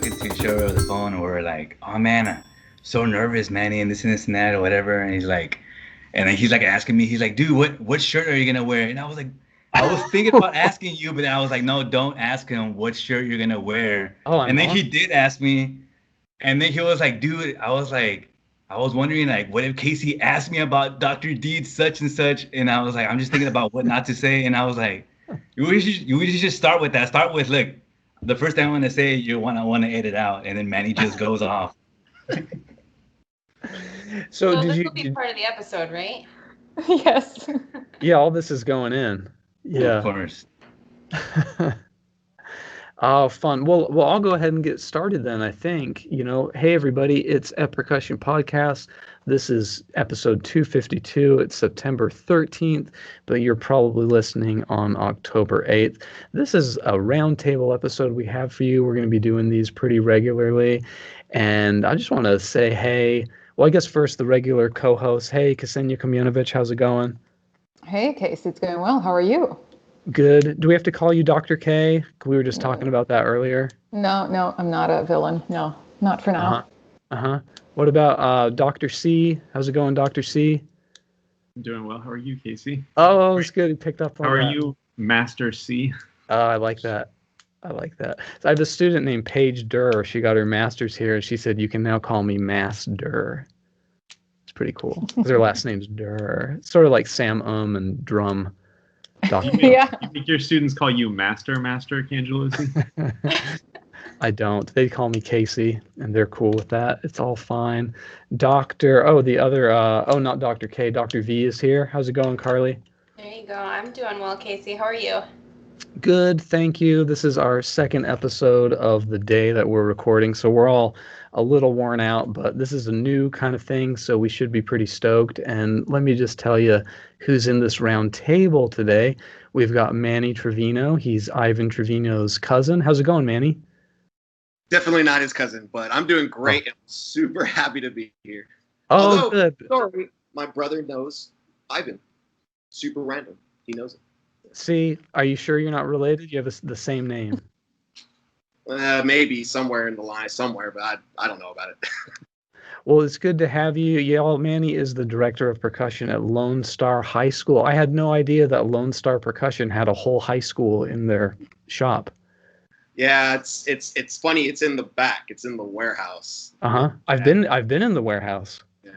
talking to each other on the phone, and we're like, "Oh man, I'm so nervous, Manny, and this and that, or whatever." And then he's like asking me, he's like, "Dude, what shirt are you gonna wear?" And I was like, I was thinking about asking you, but then I was like, "No, don't ask him what shirt you're gonna wear." Oh, And then he did ask me, and then he was like, "Dude," I was like, I was wondering like, what if Casey asked me about Dr. Deed's such and such, and I was like, I'm just thinking about what not to say, and I was like, we should just start with that. Start with, look, the first thing I want to say, I want to edit out, and then Manny just goes off. So this will be part of the episode, right? Yes. Yeah, all this is going in. Yeah. Of course. Oh, fun. Well, I'll go ahead and get started then, I think. Hey, everybody, it's a Percussion Podcast. This is episode 252. It's September 13th, but you're probably listening on October 8th. This is a roundtable episode we have for you. We're going to be doing these pretty regularly. And I just want to say, hey, well, I guess first the regular co-host. Hey, Ksenija, Komljenović, how's it going? Hey, Casey, it's going well. How are you? Good. Do we have to call you Dr. K? We were just talking about that earlier. No, I'm not a villain. No, not for now. What about Dr. C? How's it going, Dr. C? I'm doing well. How are you, Casey? Oh, it's good. You picked up on How that. are you, Master C? Oh, I like that. So I have a student named Paige Durr. She got her master's here, and she said, you can now call me Mass Durr. It's pretty cool. Because her last name's Durr. It's sort of like Sam and Drum. Yeah. You think your students call you Master Cangelosi? I don't. They call me Casey, and they're cool with that. It's all fine. Not Dr. K, Dr. V is here. How's it going, Karli? There you go. I'm doing well, Casey. How are you? Good, thank you. This is our second episode of the day that we're recording, so we're all a little worn out, but this is a new kind of thing, so we should be pretty stoked. And let me just tell you who's in this round table today. We've got Manny Trevino. He's Ivan Trevino's cousin. How's it going, Manny? Definitely not his cousin, but I'm doing great and super happy to be here. Oh, good. Sorry, my brother knows Ivan. Super random. He knows it. See, are you sure you're not related? You have the same name. Maybe somewhere in the line, but I don't know about it. Well, it's good to have you. Yeah, Manny is the director of percussion at Lone Star High School. I had no idea that Lone Star Percussion had a whole high school in their shop. Yeah, it's funny. It's in the back. It's in the warehouse. I've been in the warehouse. Yeah.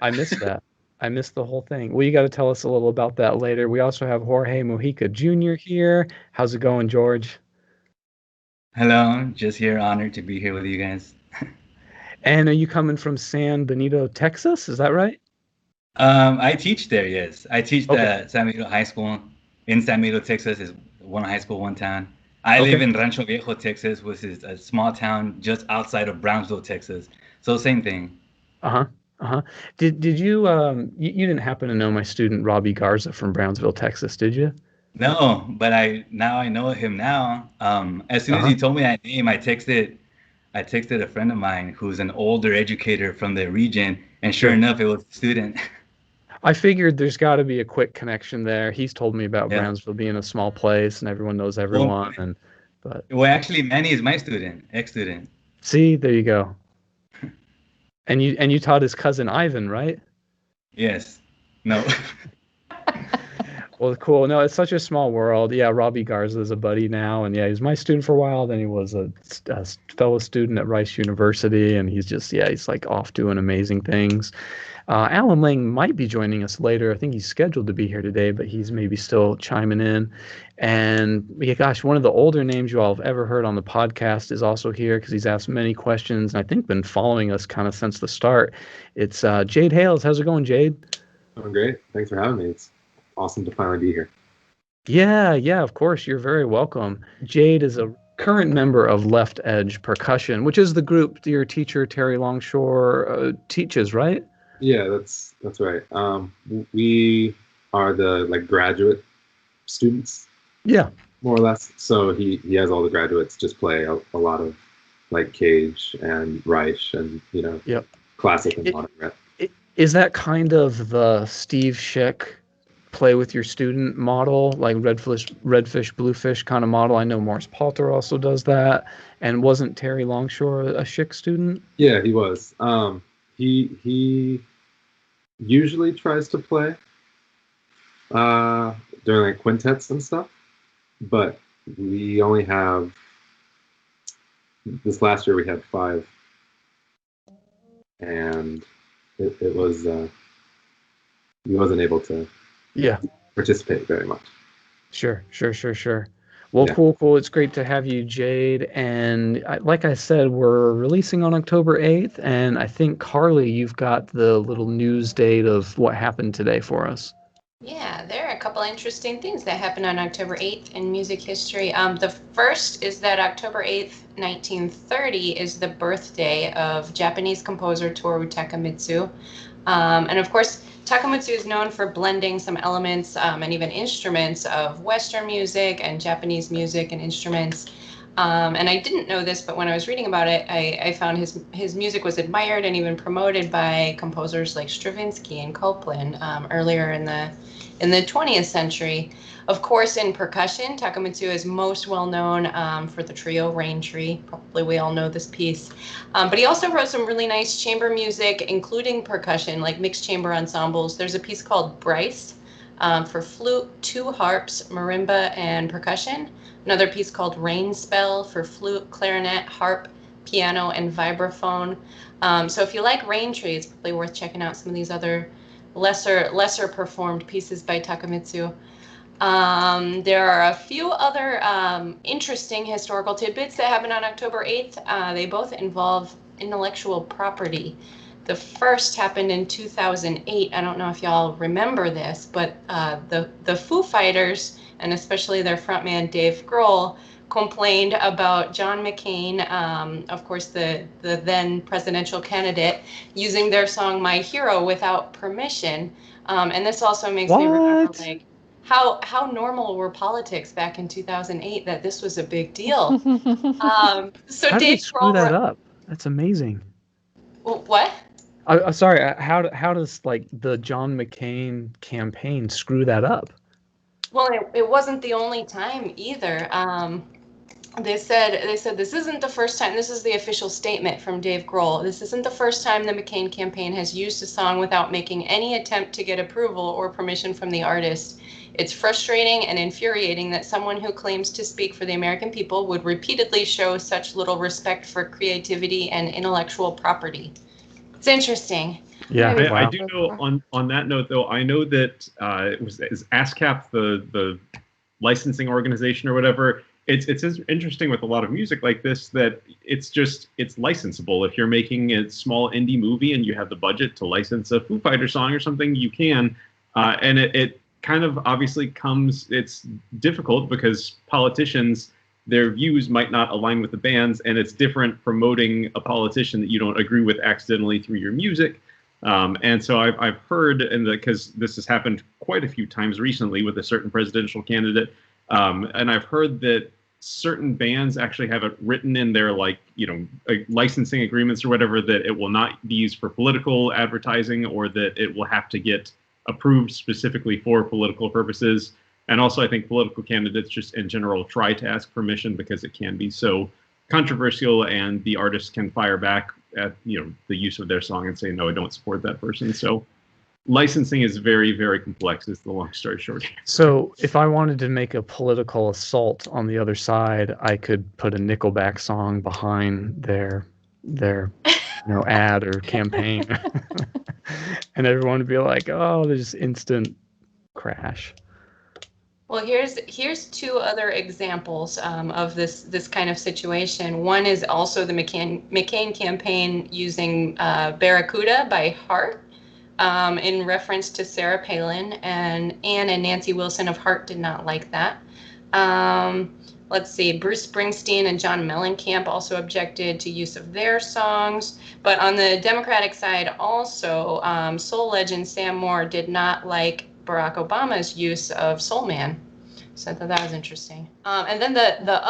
I missed that. I missed the whole thing. Well, you got to tell us a little about that later. We also have Jorge Mujica Jr. here. How's it going, George? Hello, just here, honored to be here with you guys. And are you coming from San Benito, Texas? Is that right? I teach there, yes. I teach at San Benito High School in San Benito, Texas. Is one high school, one town. I live in Rancho Viejo, Texas, which is a small town just outside of Brownsville, Texas. So same thing. Did you you didn't happen to know my student Robbie Garza from Brownsville, Texas, did you? No, but I know him now. As soon as he told me that name, I texted a friend of mine who's an older educator from the region, and sure enough, it was a student. I figured there's got to be a quick connection there. He's told me about Brownsville being a small place and everyone knows everyone. Well, actually, Manny is my student, ex-student. See, there you go. And you taught his cousin Ivan, right? Yes. No. Well, cool. No, it's such a small world. Yeah, Robbie Garza is a buddy now, and yeah, he was my student for a while. Then he was a fellow student at Rice University, and he's like off doing amazing things. Alan Lang might be joining us later. I think he's scheduled to be here today, but he's maybe still chiming in. And yeah, gosh, one of the older names you all have ever heard on the podcast is also here because he's asked many questions and I think been following us kind of since the start. It's Jade Hales. How's it going, Jade? Doing great. Thanks for having me. It's awesome to finally be here. Yeah, of course. You're very welcome. Jade is a current member of Left Edge Percussion, which is the group your teacher, Terry Longshore, teaches, right? Yeah, that's right. We are the graduate students. Yeah. More or less. So he has all the graduates just play a lot of Cage and Reich and classic and modern rap. Is that kind of the Steve Schick play with your student model, like redfish, bluefish kind of model. I know Morris Palter also does that. And wasn't Terry Longshore a Schick student? Yeah, he was. He usually tries to play during like quintets and stuff, but we only have this last year we had 5, and it was he wasn't able to participate very much. Sure. Well, yeah. Cool. It's great to have you, Jade. And like I said, we're releasing on October 8th. And I think, Karli, you've got the little news date of what happened today for us. Yeah, there are a couple interesting things that happened on October 8th in music history. The first is that October 8th, 1930 is the birthday of Japanese composer Toru Takemitsu. And of course, Takemitsu is known for blending some elements and even instruments of Western music and Japanese music and instruments. And I didn't know this, but when I was reading about it, I found his music was admired and even promoted by composers like Stravinsky and Copland earlier in the 20th century. Of course, in percussion, Takemitsu is most well known for the trio Rain Tree. Probably we all know this piece. But he also wrote some really nice chamber music, including percussion, like mixed chamber ensembles. There's a piece called Bryce for flute, 2 harps, marimba, and percussion. Another piece called Rain Spell for flute, clarinet, harp, piano, and vibraphone. So if you like Rain Tree, it's probably worth checking out some of these other lesser performed pieces by Takemitsu. There are a few other interesting historical tidbits that happened on October 8th. They both involve intellectual property. The first happened in 2008. I don't know if y'all remember this, but the Foo Fighters, and especially their frontman Dave Grohl, complained about John McCain, of course the then presidential candidate, using their song My Hero without permission. And this also makes me remember, like, how normal were politics back in 2008 that this was a big deal. So how did Dave they screw Grohl, that up? That's amazing. What? I'm sorry. How does like the John McCain campaign screw that up? Well, it wasn't the only time either. They said this isn't the first time. This is the official statement from Dave Grohl. This isn't the first time the McCain campaign has used a song without making any attempt to get approval or permission from the artist. It's frustrating and infuriating that someone who claims to speak for the American people would repeatedly show such little respect for creativity and intellectual property. It's interesting. Yeah, I do know on that note, though, I know that it was ASCAP, the licensing organization or whatever. It's interesting with a lot of music like this that it's licensable. If you're making a small indie movie and you have the budget to license a Foo Fighter song or something, you can. And it kind of obviously it's difficult because politicians, their views might not align with the band's, and it's different promoting a politician that you don't agree with accidentally through your music. And so I've heard, because this has happened quite a few times recently with a certain presidential candidate, and I've heard that certain bands actually have it written in their licensing agreements or whatever that it will not be used for political advertising, or that it will have to get approved specifically for political purposes. And also, I think political candidates just in general try to ask permission because it can be so controversial, and the artist can fire back at the use of their song and say, no, I don't support that person. So licensing is very, very complex, is the long story short. So if I wanted to make a political assault on the other side, I could put a Nickelback song behind their ad or campaign. And everyone would be like, oh, there's instant crash. Well, here's 2 other examples of this kind of situation. One is also the McCain campaign using Barracuda by Heart in reference to Sarah Palin, and Ann and Nancy Wilson of Heart did not like that. Let's see, Bruce Springsteen and John Mellencamp also objected to use of their songs. But on the Democratic side also, soul legend Sam Moore did not like Barack Obama's use of Soul Man. So I thought that was interesting. And then the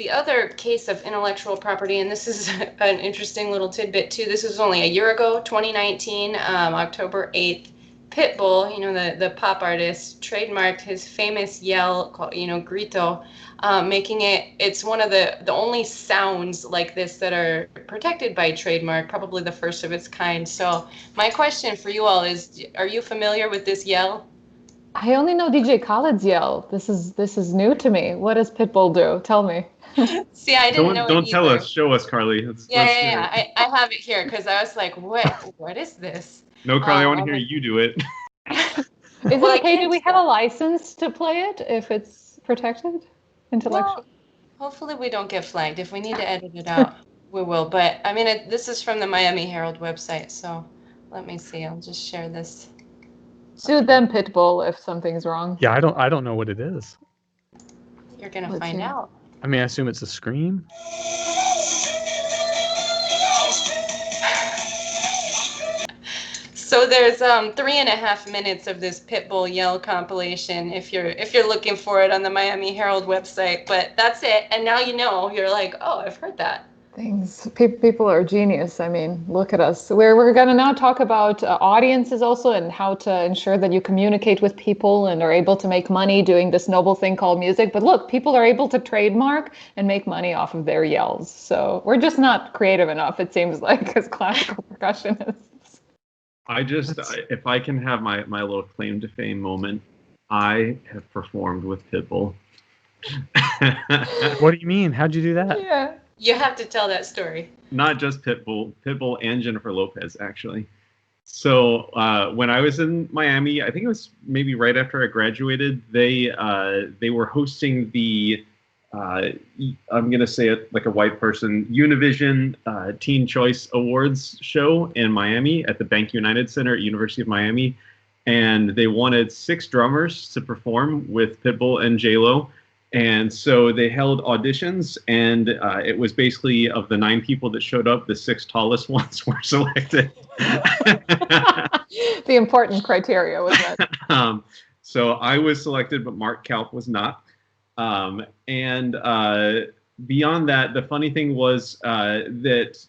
other case of intellectual property, and this is an interesting little tidbit too. This was only a year ago, 2019, October 8th. Pitbull, the pop artist, trademarked his famous yell called, grito, making it's one of the only sounds like this that are protected by trademark, probably the first of its kind. So my question for you all is, are you familiar with this yell? I only know DJ Khaled's yell. This is new to me. What does Pitbull do? Tell me. See, I didn't know it Don't tell either. us. Show us, Karli. Yeah. I have it here because I was like, what is this? No, Karli, I want to hear you do it. Is it okay? Do we have a license to play it if it's protected intellectually? Well, hopefully we don't get flagged. If we need to edit it out, we will. But I mean, this is from the Miami Herald website, so let me see. I'll just share this. Sue them, Pitbull, if something's wrong. Yeah, I don't know what it is. You're gonna find out. I mean, I assume it's a scream. So there's 3.5 minutes of this Pitbull yell compilation if you're looking for it on the Miami Herald website. But that's it. And now you're like, oh, I've heard that. People are genius. I mean, look at us. We're going to now talk about audiences also and how to ensure that you communicate with people and are able to make money doing this noble thing called music. But look, people are able to trademark and make money off of their yells. So we're just not creative enough, it seems like, as classical percussionists. If I can have my little claim to fame moment, I have performed with Pitbull. What do you mean? How'd you do that? Yeah. You have to tell that story. Not just Pitbull and Jennifer Lopez, actually. So when I was in Miami, I think it was maybe right after I graduated, they were hosting the, I'm going to say it like a white person, Univision Teen Choice Awards show in Miami at the Bank United Center at University of Miami. And they wanted 6 drummers to perform with Pitbull and J-Lo. And so they held auditions, and it was basically of the 9 people that showed up, the 6 tallest ones were selected. The important criteria was that. So I was selected, but Mark Kalp was not. And beyond that, the funny thing was that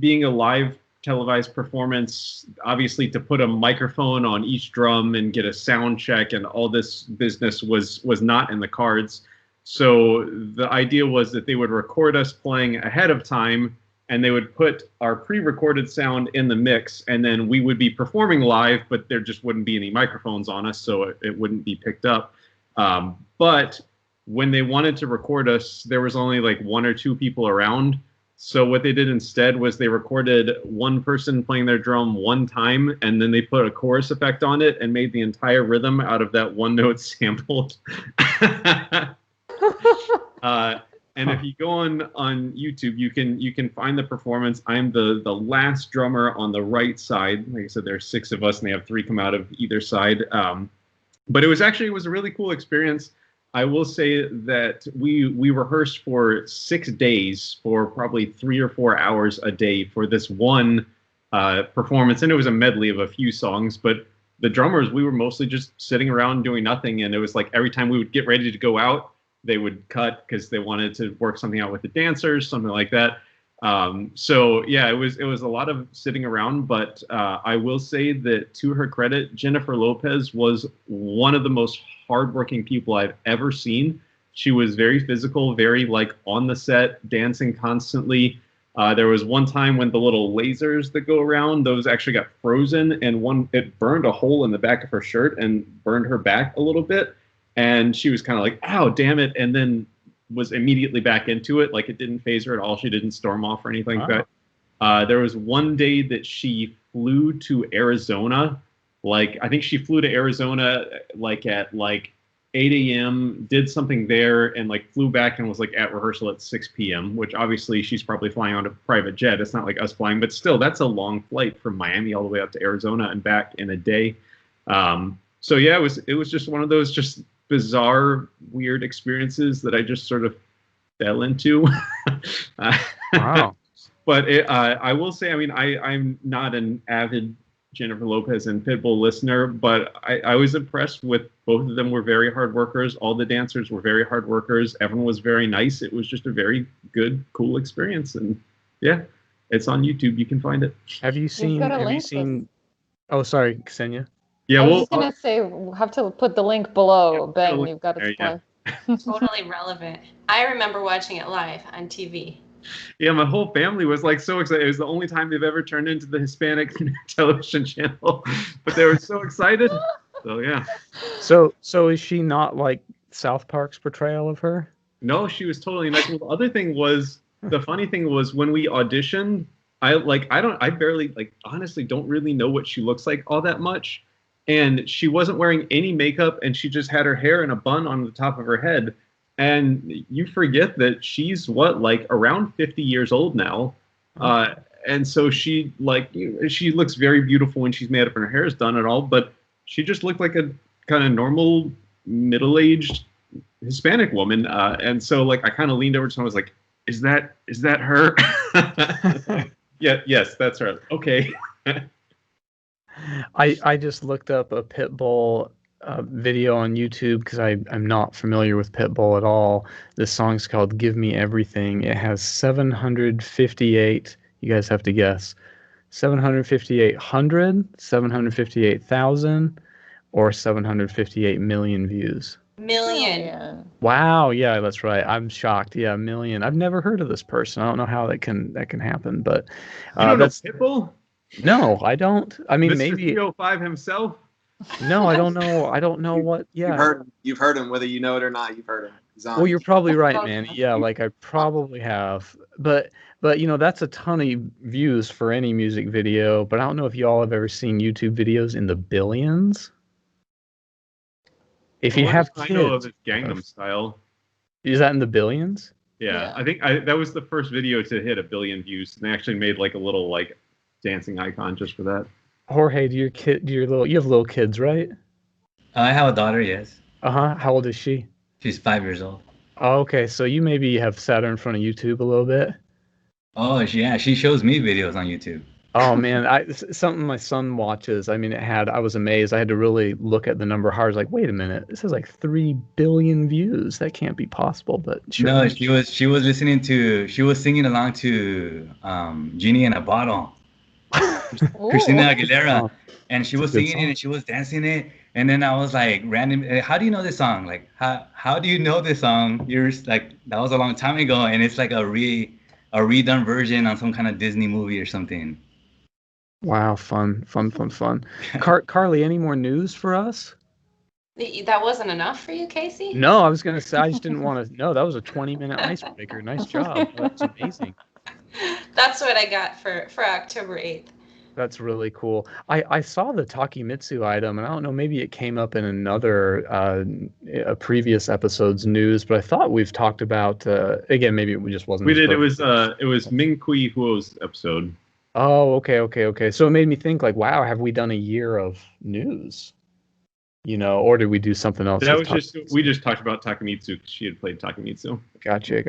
being a live televised performance, obviously to put a microphone on each drum and get a sound check and all this business was not in the cards. So the idea was that they would record us playing ahead of time, and they would put our pre-recorded sound in the mix, and then we would be performing live, but there just wouldn't be any microphones on us, so it wouldn't be picked up. But when they wanted to record us, there was only like 1 or 2 people around. So what they did instead was they recorded one person playing their drum one time, and then they put a chorus effect on it and made the entire rhythm out of that one note sampled. And if you go on YouTube, you can find the performance. I'm the last drummer on the right side. Like I said, there's 6 of us, and they have 3 come out of either side. But it was a really cool experience. I will say that we rehearsed for 6 days for probably 3 or 4 hours a day for this one performance, and it was a medley of a few songs. But the drummers, we were mostly just sitting around doing nothing, and it was like every time we would get ready to go out, they would cut because they wanted to work something out with the dancers, something like that. So yeah, it was a lot of sitting around, but I will say that to her credit, Jennifer Lopez was one of the most hardworking people I've ever seen. She was very physical, very like on the set, dancing constantly. There was one time when the little lasers that go around, those actually got frozen, and it burned a hole in the back of her shirt and burned her back a little bit. And she was kind of like, ow, damn it. And then was immediately back into it. Like it didn't phase her at all. She didn't storm off or anything like that. There was one day that she flew to Arizona. Like, I think she flew to Arizona like at like 8 a.m., did something there, and like flew back and was like at rehearsal at 6 p.m., which obviously she's probably flying on a private jet. It's not like us flying, but still, that's a long flight from Miami all the way up to Arizona and back in a day. So yeah, it was just one of those just bizarre, weird experiences that I just sort of fell into. Wow. But I will say, I mean, I'm not an avid Jennifer Lopez and Pitbull listener, but I was impressed with both of them. Were very hard workers. All the dancers were very hard workers. Everyone was very nice. It was just a very good, cool experience. And yeah, it's on YouTube. You can find it. Have you seen? Oh, sorry, Ksenija. Yeah, I was well, just gonna say we'll have to put the link below. Ben, you've got to there, explain. Totally relevant. I remember watching it live on TV. yeah, my whole family was like so excited. It was the only time they've ever turned into the Hispanic television channel, but they were so excited. So yeah. So is she not like South Park's portrayal of her? No, she was totally nice. Well, the other thing was, the funny thing was when we auditioned, I barely, like, honestly don't really know what she looks like all that much. And she wasn't wearing any makeup, and she just had her hair in a bun on the top of her head. And you forget that she's like around 50 years old now. And so she she looks very beautiful when she's made up and her hair is done and all, but she just looked like a kind of normal middle-aged Hispanic woman. And so like I kind of leaned over to someone, was like, is that her? Yeah, yes, that's her. Okay. I just looked up a Pitbull video on YouTube because I'm not familiar with Pitbull at all. This song's called "Give Me Everything." It has 758. You guys have to guess. 758,000, 758,000, or 758 million views. Million. Wow, yeah, that's right. I'm shocked. Yeah, a million. I've never heard of this person. I don't know how that can happen, but You don't that's know Pitbull? no, I don't. I mean, Mr. maybe 305 himself? no, I don't know. I don't know what. Yeah. You've heard him, whether you know it or not. You've heard him. He's on. Well, you're probably right, man. Yeah, like I probably have, but that's a ton of views for any music video. But I don't know if y'all have ever seen YouTube videos in the billions. If you have kids, I know of it, Gangnam Style. Is that in the billions? Yeah. I think that was the first video to hit 1 billion views, and they actually made like a little like dancing icon just for that. Jorge, you have little kids, right? I have a daughter, yes. How old is she? She's 5 years old. Oh, okay, so you maybe have sat her in front of YouTube a little bit. Oh, she shows me videos on YouTube. Oh man, something my son watches. I mean, I was amazed. I had to really look at the number hard. I was like, wait a minute, this has like 3 billion views. That can't be possible. But sure. No, she was singing along to Genie in a Bottle. Ksenija Aguilera, and she was singing it and she was dancing it, and then I was like, how do you know this song? Like, how do you know this song? You're like, that was a long time ago, and it's like a redone version on some kind of Disney movie or something. Wow, fun. Karli, any more news for us? That wasn't enough for you, Casey? No, I was gonna say I just didn't want to. No, that was a 20-minute icebreaker. Nice job. That's amazing. That's what I got for October 8th. That's really cool. I saw the Takemitsu item, and I don't know, maybe it came up in another a previous episode's news, but I thought we've talked about again, maybe it just wasn't. We did. It was Ming Kui Huo's episode. Oh, okay. So it made me think, like, wow, have we done a year of news? Or did we do something else? That was we just talked about Takemitsu because she had played Takemitsu. Gotcha.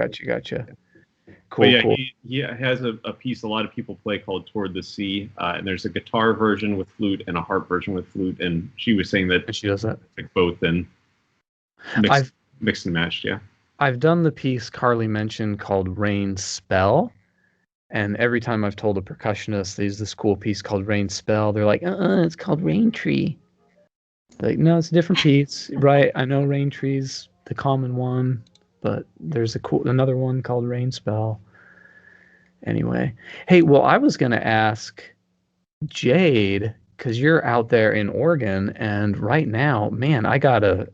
Cool. But yeah, cool. he has a piece a lot of people play called Toward the Sea, and there's a guitar version with flute and a harp version with flute, and she was saying that she does that, like both and mixed and matched. Yeah, I've done the piece Karli mentioned called Rain Spell, and every time I've told a percussionist there's this cool piece called Rain Spell, they're like, it's called Rain Tree. Like, no, it's a different piece, right? I know Rain Tree's the common one, but there's another one called Rain Spell. Anyway, hey, well, I was gonna ask Jade, because you're out there in Oregon, and right now, man, I got a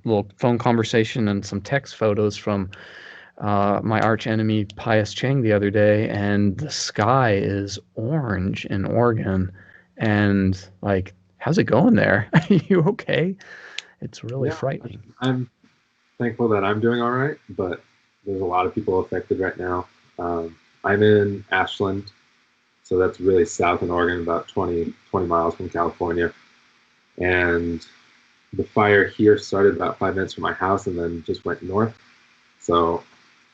little phone conversation and some text photos from my arch enemy Pius Cheng the other day, and the sky is orange in Oregon, and like, how's it going there? Are you okay? It's really frightening. I'm thankful that I'm doing all right, but there's a lot of people affected right now. I'm in Ashland, so that's really south in Oregon, about 20 miles from California. And the fire here started about 5 minutes from my house and then just went north. So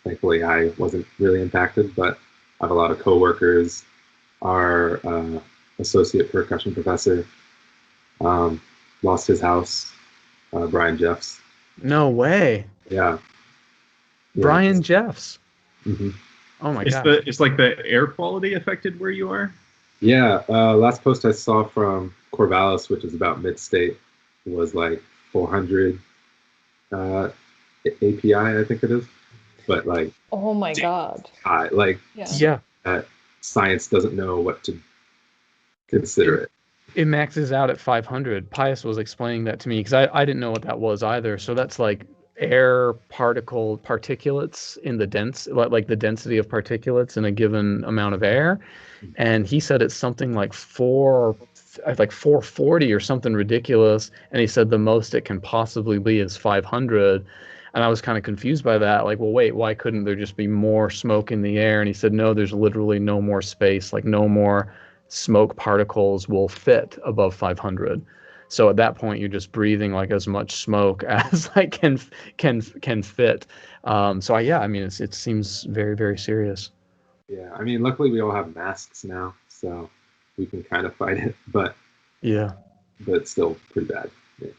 thankfully I wasn't really impacted, but I have a lot of coworkers. Our associate percussion professor lost his house, Brian Jeffs. No way. Yeah. Brian Jeffs. Mm-hmm. Oh my god. It's like the air quality affected where you are? Yeah. Last post I saw from Corvallis, which is about mid-state, was like 400 API, I think it is. But like, Oh my God. like, Yeah. Science doesn't know what to consider it. It maxes out at 500. Pius was explaining that to me because I didn't know what that was either. So that's like air particulates in the like the density of particulates in a given amount of air. And he said it's something like 440 or something ridiculous. And he said the most it can possibly be is 500. And I was kind of confused by that. Like, well, wait, why couldn't there just be more smoke in the air? And he said, no, there's literally no more space, like no more smoke particles will fit above 500. So at that point, you're just breathing like as much smoke as like can fit. Yeah, I mean, it seems very, very serious. Yeah, I mean, luckily we all have masks now, so we can kind of fight it, but it's still pretty bad. Yeah.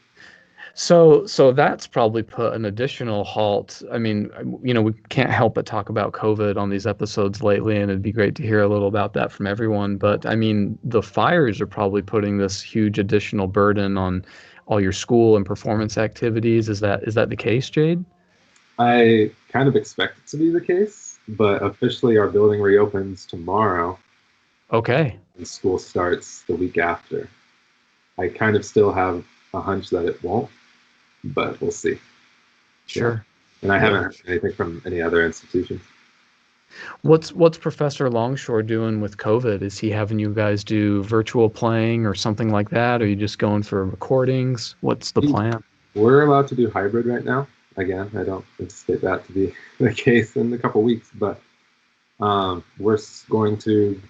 So that's probably put an additional halt. I mean, we can't help but talk about COVID on these episodes lately, and it'd be great to hear a little about that from everyone. But I mean, the fires are probably putting this huge additional burden on all your school and performance activities. Is that the case, Jade? I kind of expect it to be the case, but officially our building reopens tomorrow. Okay. And school starts the week after. I kind of still have a hunch that it won't, but we'll see. Sure. Yeah. And I haven't heard anything from any other institutions. What's Professor Longshore doing with COVID? Is he having you guys do virtual playing or something like that? Or are you just going for recordings? What's the plan? We're allowed to do hybrid right now. Again, I don't anticipate that to be the case in a couple weeks, but we're going to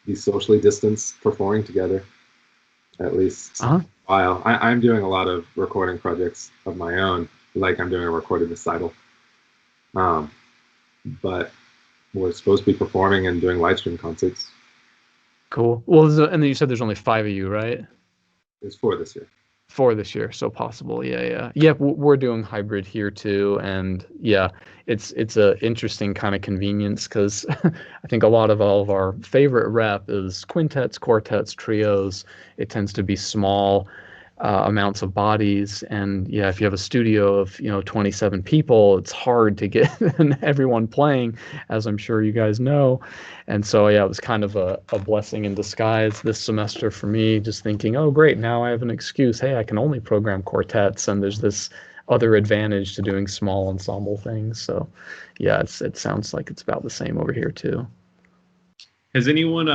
be socially distanced performing together at least a while. I'm doing a lot of recording projects of my own, like I'm doing a recorded recital. But we're supposed to be performing and doing live stream concerts. Cool. Well, and then you said there's only 5 of you, right? There's 4 this year. 4 this year, so possible. Yeah. We're doing hybrid here too, and yeah, it's a interesting kind of convenience because I think all of our favorite rep is quintets, quartets, trios. It tends to be small amounts of bodies, and yeah, if you have a studio of 27 people, it's hard to get everyone playing, as I'm sure you guys know. And so yeah, it was kind of a blessing in disguise this semester for me, just thinking, oh great, now I have an excuse. Hey, I can only program quartets, and there's this other advantage to doing small ensemble things. So yeah, it sounds like it's about the same over here too. Has anyone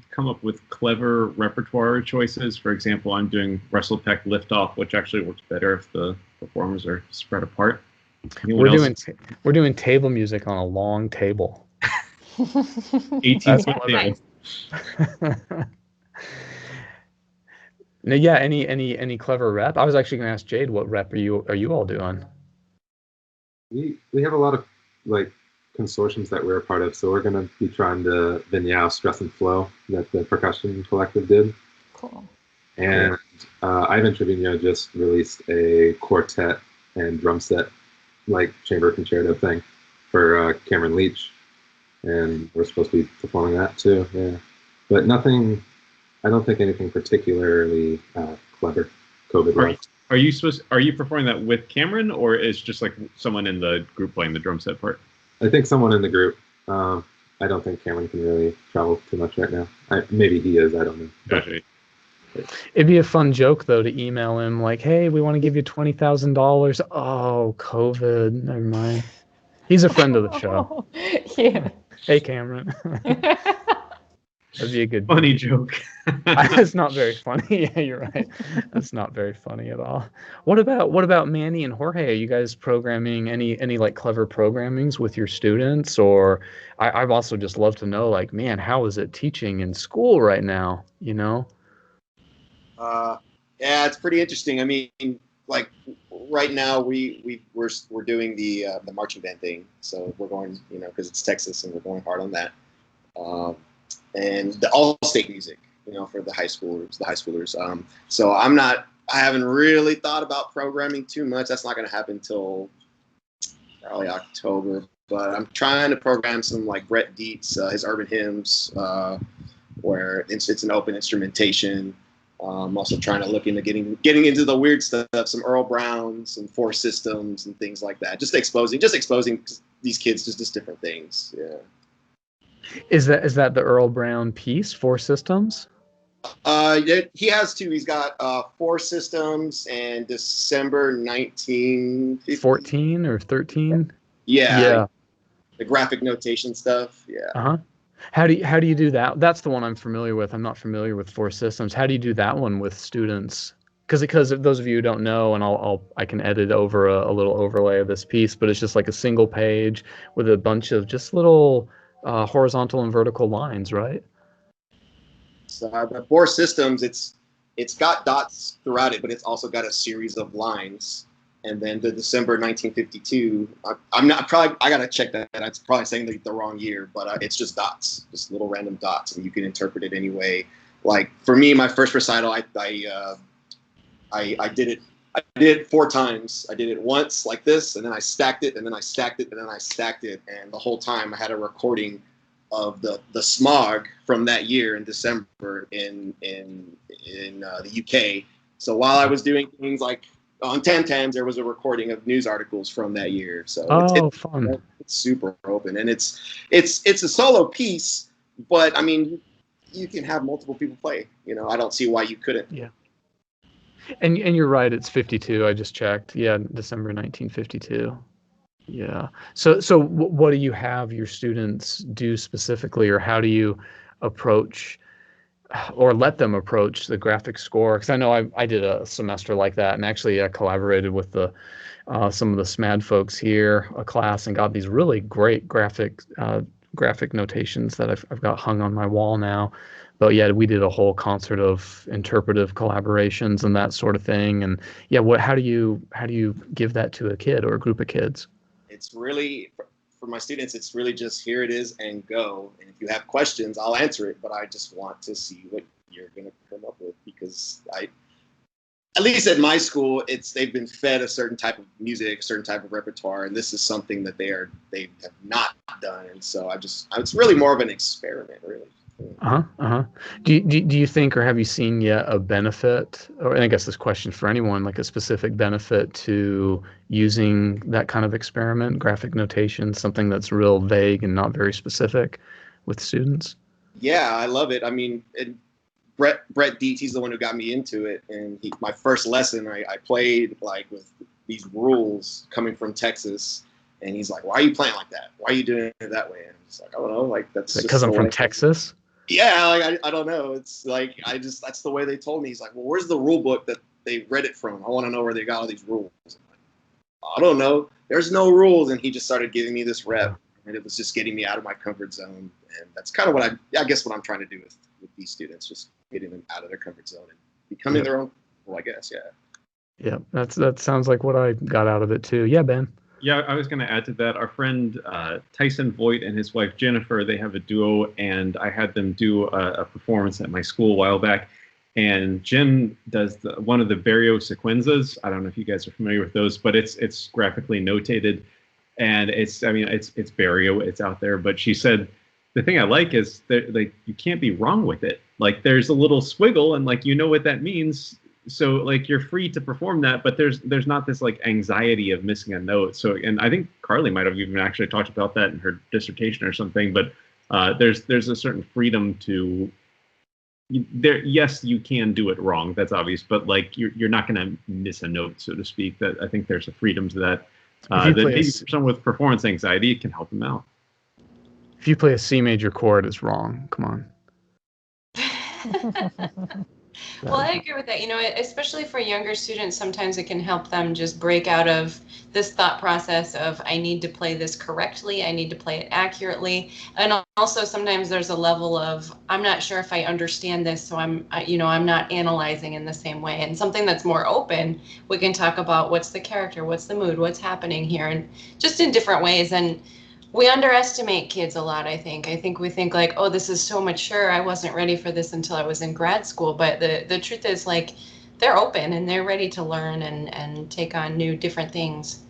come up with clever repertoire choices? For example, I'm doing Russell Peck Liftoff, which actually works better if the performers are spread apart. We're doing table music on a long table. 18-foot table. Now, yeah, any clever rep? I was actually going to ask Jade, what rep are you all doing? We have a lot of like consortiums that we're a part of, so we're going to be trying to Viña Stress and Flow that the Percussion Collective did. Cool. And Ivan Trevino just released a quartet and drum set, like chamber concerto thing for Cameron Leach, and we're supposed to be performing that too. Yeah, but nothing. I don't think anything particularly clever. COVID. Are you performing that with Cameron, or is just like someone in the group playing the drum set part? I think someone in the group. I don't think Cameron can really travel too much right now. Maybe he is. I don't know. Gotcha. It'd be a fun joke though to email him like, "Hey, we want to give you $20,000." Oh, COVID. Never mind. He's a friend of the show. Yeah. Hey, Cameron. That'd be a good funny joke. It's not very funny. Yeah, you're right. That's not very funny at all. What about Manny and Jorge? Are you guys programming any like clever programmings with your students? Or I've also just loved to know, like, man, how is it teaching in school right now? Yeah, it's pretty interesting. I mean, like right now we're doing the marching band thing, so we're going, because it's Texas and we're going hard on that. And the all-state music, for the high schoolers. So I haven't really thought about programming too much. That's not going to happen until probably October. But I'm trying to program some like Brett Dietz, his urban hymns, where it's an open instrumentation. Also trying to look into getting into the weird stuff, some Earl Browns and Four Systems and things like that. Just exposing these kids to just different things. Yeah. Is that the Earl Brown piece, Four Systems? He has two. He's got Four Systems and December 1914 or 13. Yeah. The graphic notation stuff. Yeah. Uh-huh. How do you do that? That's the one I'm familiar with. I'm not familiar with Four Systems. How do you do that one with students? Because if those of you who don't know, and I can edit over a little overlay of this piece, but it's just like a single page with a bunch of just little horizontal and vertical lines, right? So the Four Systems, it's got dots throughout it, but it's also got a series of lines. And then the December 1952, I gotta check that. It's probably saying the wrong year, but it's just dots, just little random dots, and you can interpret it any way. Like for me, my first recital, I did it 4 times. I did it once like this, and then I stacked it, and then I stacked it, and then I stacked it, and the whole time I had a recording of the smog from that year in December in the UK. So while I was doing things like on Tam Tams, there was a recording of news articles from that year. So it's fun. It's super open, and it's a solo piece, but I mean, you can have multiple people play. You know, I don't see why you couldn't. Yeah. And you're right. It's 52. I just checked. Yeah, December 1952. Yeah. So what do you have your students do specifically, or how do you approach or let them approach the graphic score? Because I know I did a semester like that, and actually I collaborated with some of the SMAD folks here, a class, and got these really great graphic notations that I've got hung on my wall now. But yeah, we did a whole concert of interpretive collaborations and that sort of thing. And yeah, how do you give that to a kid or a group of kids? It's really, for my students, it's really just here it is and go. And if you have questions, I'll answer it, but I just want to see what you're going to come up with, because at least at my school, they've been fed a certain type of music, a certain type of repertoire, and this is something that they have not done. And so it's really more of an experiment, really. Do you think, or have you seen yet a benefit, or, and I guess this question for anyone, like a specific benefit to using that kind of experiment, graphic notation, something that's real vague and not very specific with students? Yeah, I love it. I mean, Brett Dietz, he's the one who got me into it. And my first lesson, I played like with these rules coming from Texas. And he's like, "Why are you playing like that? Why are you doing it that way?" And I'm just like, "I don't know. Like, that's because I'm from Texas." Yeah, like I don't know. It's like that's the way they told me. He's like, "Well, where's the rule book that they read it from? I want to know where they got all these rules." I'm like, "I don't know. There's no rules." And he just started giving me this rep, and it was just getting me out of my comfort zone. And that's kind of what I guess what I'm trying to do with these students, just getting them out of their comfort zone and becoming their own people, I guess. Yeah. Yeah, that sounds like what I got out of it too. Yeah, Ben. Yeah, I was going to add to that. Our friend Tyson Voigt and his wife Jennifer, they have a duo, and I had them do a performance at my school a while back. And Jen does one of the Barrio Sequenzas. I don't know if you guys are familiar with those, but it's graphically notated, and it's Barrio, it's out there. But she said the thing I like is that, like, you can't be wrong with it. Like, there's a little swiggle, and like, you know what that means. So like, you're free to perform that, but there's not this like anxiety of missing a note. So, and I think Karli might have even actually talked about that in her dissertation or something, but there's a certain freedom to yes, you can do it wrong. That's obvious, but like, you're not going to miss a note, so to speak. That I think there's a freedom to that. That maybe for someone with performance anxiety, it can help them out. If you play a C major chord, it's wrong. Come on. Well, I agree with that. You know, especially for younger students, sometimes it can help them just break out of this thought process of, I need to play this correctly, I need to play it accurately. And also sometimes there's a level of, I'm not sure if I understand this, so I'm not analyzing in the same way. And something that's more open, we can talk about what's the character, what's the mood, what's happening here, and just in different ways. And we underestimate kids a lot, I think. I think we think like, oh, this is so mature. I wasn't ready for this until I was in grad school. But the truth is, like, they're open and they're ready to learn and take on new, different things.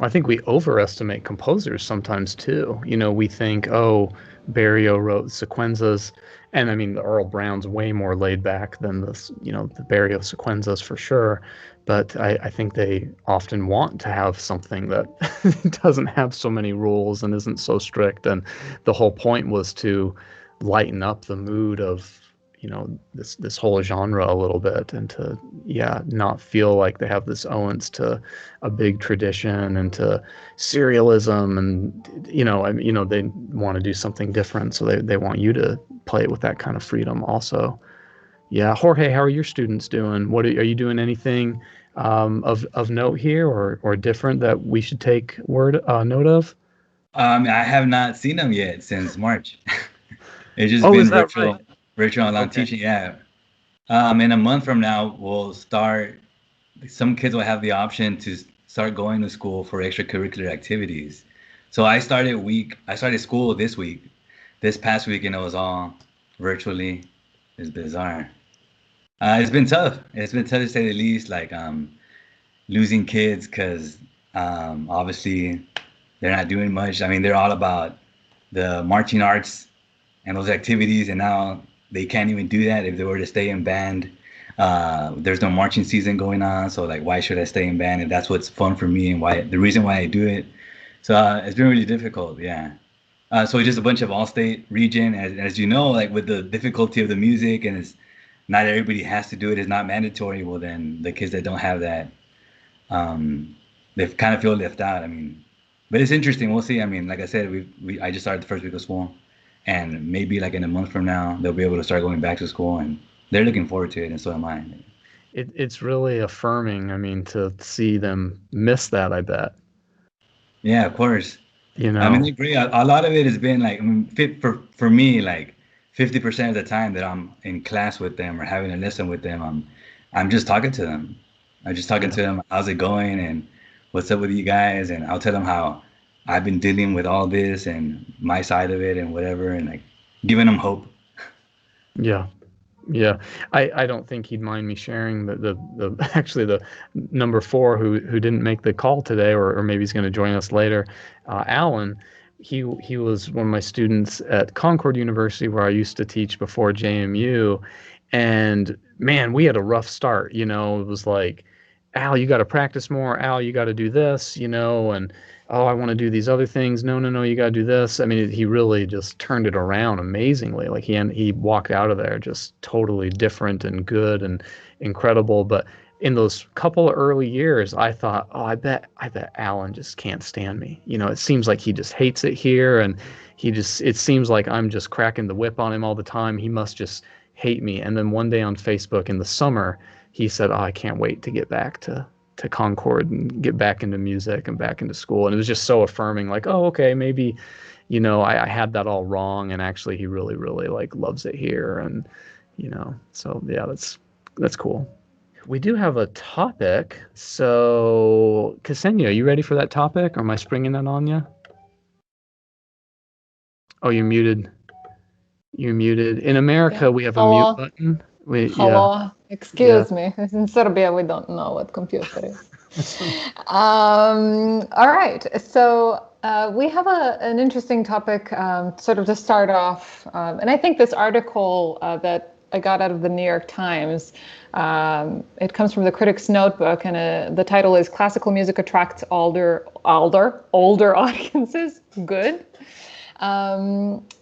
I think we overestimate composers sometimes too. You know, we think, oh, Barrio wrote sequenzas, and I mean the Earl Brown's way more laid back than the Barrio sequenzas for sure. But I think they often want to have something that doesn't have so many rules and isn't so strict. And the whole point was to lighten up the mood of this whole genre a little bit, and to not feel like they have this owens to a big tradition and to serialism, and they want to do something different, so they want you to play it with that kind of freedom also. Yeah, Jorge, how are your students doing? What are you doing? Anything of note here or different that we should take note of? I have not seen them yet since March. It's just Oh, been is that virtual, right? virtual online Okay. teaching. Yeah. In a month from now, we'll start. Some kids will have the option to start going to school for extracurricular activities. So I started school this past week, and it was all virtually. It's bizarre. It's been tough. It's been tough to say the least. Like losing kids because obviously they're not doing much. I mean, they're all about the marching arts and those activities, and now they can't even do that if they were to stay in band. There's no marching season going on, so like, why should I stay in band if that's what's fun for me and the reason why I do it? So it's been really difficult, yeah. So it's just a bunch of all-state region, as you know, like with the difficulty of the music, and it's not everybody has to do it. It's not mandatory. Well, then the kids that don't have that, they kind of feel left out. I mean, but it's interesting. We'll see. I mean, like I said, I just started the first week of school, and maybe like in a month from now, they'll be able to start going back to school, and they're looking forward to it, and so am I. It's really affirming. I mean, to see them miss that, I bet. Yeah, of course. You know, I mean, agree. A lot of it has been like, I mean, for me, like 50% of the time that I'm in class with them or having a lesson with them, I'm just talking to them. I'm just talking to them. How's it going? And what's up with you guys? And I'll tell them how I've been dealing with all this and my side of it and whatever, and like giving them hope. Yeah. Yeah, I don't think he'd mind me sharing the actually the number 4 who didn't make the call today, or maybe he's going to join us later. Alan, he was one of my students at Concord University, where I used to teach before JMU, and man, we had a rough start. It was like, Al, you got to practice more. Al, you got to do this. And oh, I want to do these other things. No, you got to do this. I mean, he really just turned it around amazingly. Like he walked out of there just totally different and good and incredible. But in those couple of early years, I thought, oh, I bet Alan just can't stand me. It seems like he just hates it here, and it seems like I'm just cracking the whip on him all the time. He must just hate me. And then one day on Facebook in the summer, he said, oh, I can't wait to get back to Concord and get back into music and back into school. And it was just so affirming, like, oh, okay, maybe, I had that all wrong, and actually he really, really like loves it here. And, so yeah, that's cool. We do have a topic. So Ksenija, are you ready for that topic, or am I springing that on you? Oh, you're muted. You're muted. In America, we have a mute button. Hello. Excuse me. In Serbia, we don't know what computer is. All right. So we have an interesting topic sort of to start off. And I think this article that I got out of the New York Times, it comes from the Critic's Notebook, and the title is "Classical Music Attracts Older Audiences." Good.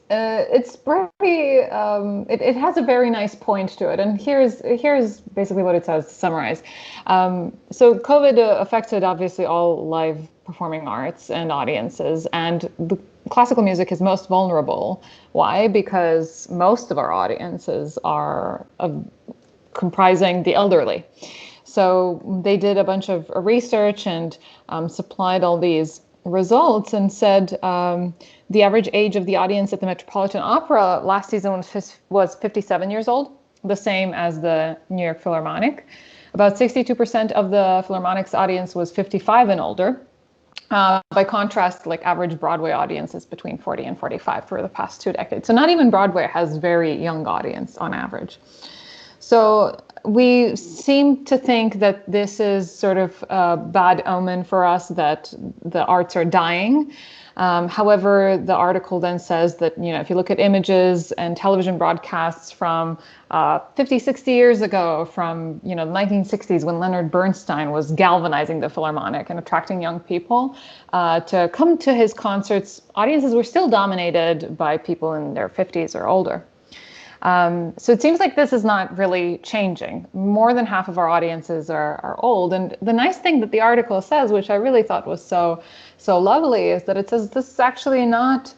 It's pretty. It has a very nice point to it, and here's basically what it says to summarize. So COVID affected obviously all live performing arts and audiences, and the classical music is most vulnerable. Why? Because most of our audiences are comprising the elderly. So they did a bunch of research and supplied all these results and said the average age of the audience at the Metropolitan Opera last season was 57 years old, the same as the New York Philharmonic. About 62% of the Philharmonic's audience was 55 and older. By contrast, like average Broadway audience is between 40 and 45 for the past 2 decades. So not even Broadway has very young audience on average. So we seem to think that this is sort of a bad omen for us, that the arts are dying. However, the article then says that, if you look at images and television broadcasts from 50, 60 years ago, from, the 1960s, when Leonard Bernstein was galvanizing the Philharmonic and attracting young people to come to his concerts, audiences were still dominated by people in their 50s or older. So it seems like this is not really changing. More than half of our audiences are old. And the nice thing that the article says, which I really thought was so lovely, is that it says this is actually not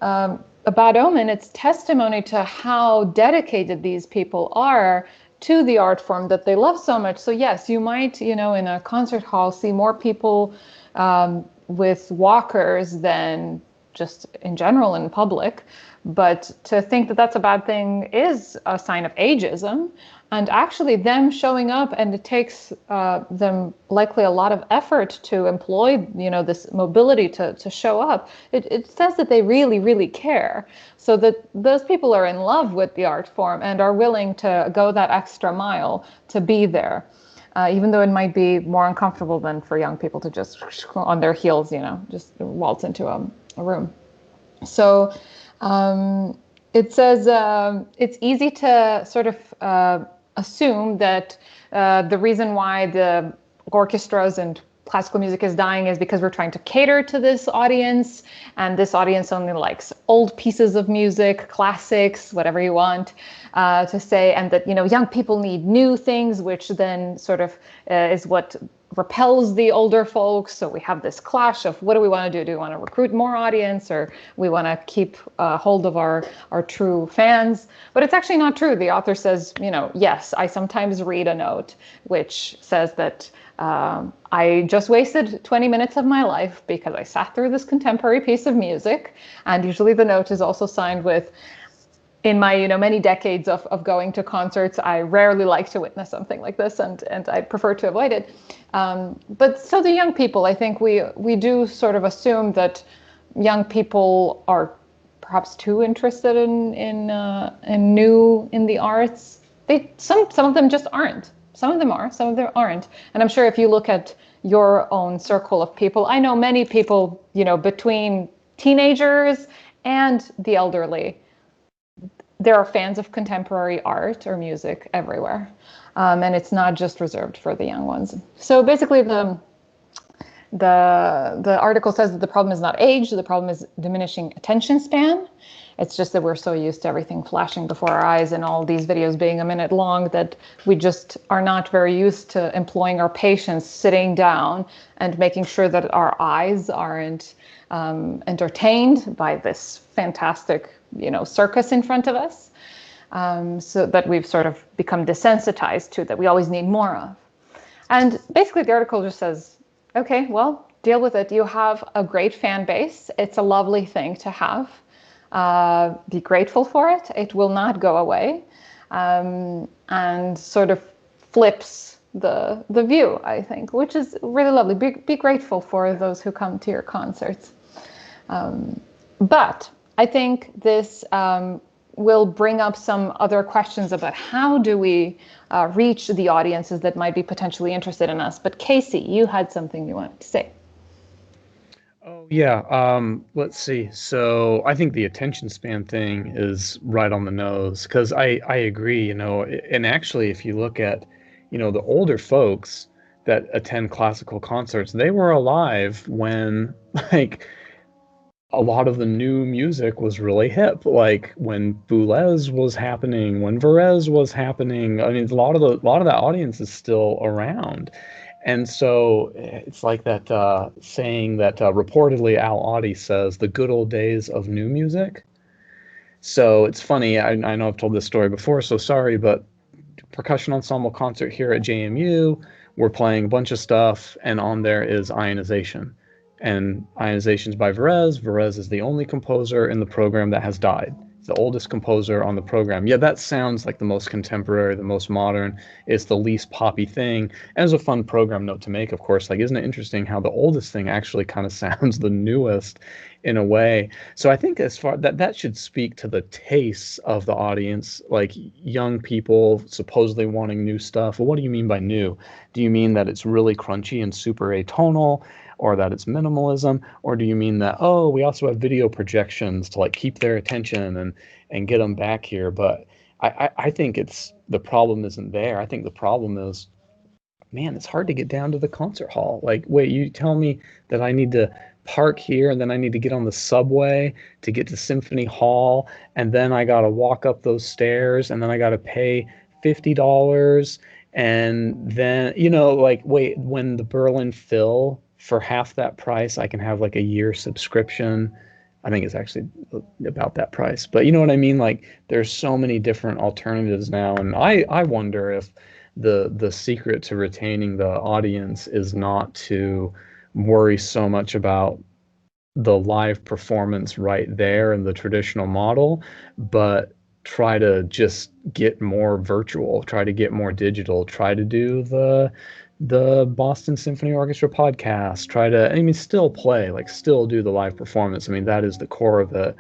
a bad omen. It's testimony to how dedicated these people are to the art form that they love so much. So yes, you might, in a concert hall, see more people with walkers than just in general in public. But to think that that's a bad thing is a sign of ageism. And actually them showing up, and it takes them likely a lot of effort to employ, this mobility to show up. It says that they really, really care. So that those people are in love with the art form and are willing to go that extra mile to be there. Even though it might be more uncomfortable than for young people to just on their heels, just waltz into a room. So it says it's easy to sort of assume that the reason why the orchestras and classical music is dying is because we're trying to cater to this audience, and this audience only likes old pieces of music, classics, whatever you want to say, and that young people need new things, which then sort of is what repels the older folks. So we have this clash of what do we want to do? Do we want to recruit more audience, or we want to keep hold of our true fans? But it's actually not true. The author says, yes, I sometimes read a note which says that I just wasted 20 minutes of my life because I sat through this contemporary piece of music. And usually the note is also signed with, in my many decades of going to concerts, I rarely like to witness something like this, and I prefer to avoid it. But so the young people, I think we do sort of assume that young people are perhaps too interested in the arts. Some of them just aren't. Some of them are, some of them aren't. And I'm sure if you look at your own circle of people, I know many people, between teenagers and the elderly, there are fans of contemporary art or music everywhere. And it's not just reserved for the young ones. So basically the article says that the problem is not age, the problem is diminishing attention span. It's just that we're so used to everything flashing before our eyes and all these videos being a minute long that we just are not very used to employing our patience, sitting down and making sure that our eyes aren't entertained by this fantastic, circus in front of us. So that we've sort of become desensitized to that we always need more of. And basically the article just says, okay, well, deal with it. You have a great fan base. It's a lovely thing to have. Be grateful for it. It will not go away. And sort of flips the view, I think, which is really lovely. Be grateful for those who come to your concerts. But I think this will bring up some other questions about how do we reach the audiences that might be potentially interested in us. But Casey, you had something you wanted to say. Oh, yeah. Let's see. So I think the attention span thing is right on the nose, because I agree, and actually, if you look at, the older folks that attend classical concerts, they were alive when, a lot of the new music was really hip, like when Boulez was happening, when Varese was happening. I mean, a lot of that audience is still around. And so it's like that saying that reportedly Al Audi says, the good old days of new music. So it's funny, I know I've told this story before, so sorry, but percussion ensemble concert here at JMU, we're playing a bunch of stuff, and on there is Ionization. And Ionization's by Varese. Varese is the only composer in the program that has died. The oldest composer on the program. Yeah, that sounds like the most contemporary, the most modern. It's the least poppy thing. And it's a fun program note to make, of course. Isn't it interesting how the oldest thing actually kind of sounds the newest in a way. So I think as far that should speak to the tastes of the audience, like young people supposedly wanting new stuff. Well, what do you mean by new? Do you mean that it's really crunchy and super atonal, or that it's minimalism, or do you mean that, oh, we also have video projections to like keep their attention and get them back here? But I think the problem isn't there. I think the problem is, man, it's hard to get down to the concert hall. Like, wait, you tell me that I need to park here and then I need to get on the subway to get to Symphony Hall, and then I got to walk up those stairs, and then I got to pay $50, and then, like, wait, when the Berlin Phil, for half that price, I can have like a year subscription. I think it's actually about that price, but you know what I mean? Like, there's so many different alternatives now, and I wonder if the secret to retaining the audience is not to worry so much about the live performance right there in the traditional model, but try to just get more virtual, try to get more digital, try to do the Boston Symphony Orchestra podcast, still play, like still do the live performance. I mean, that is the core of it,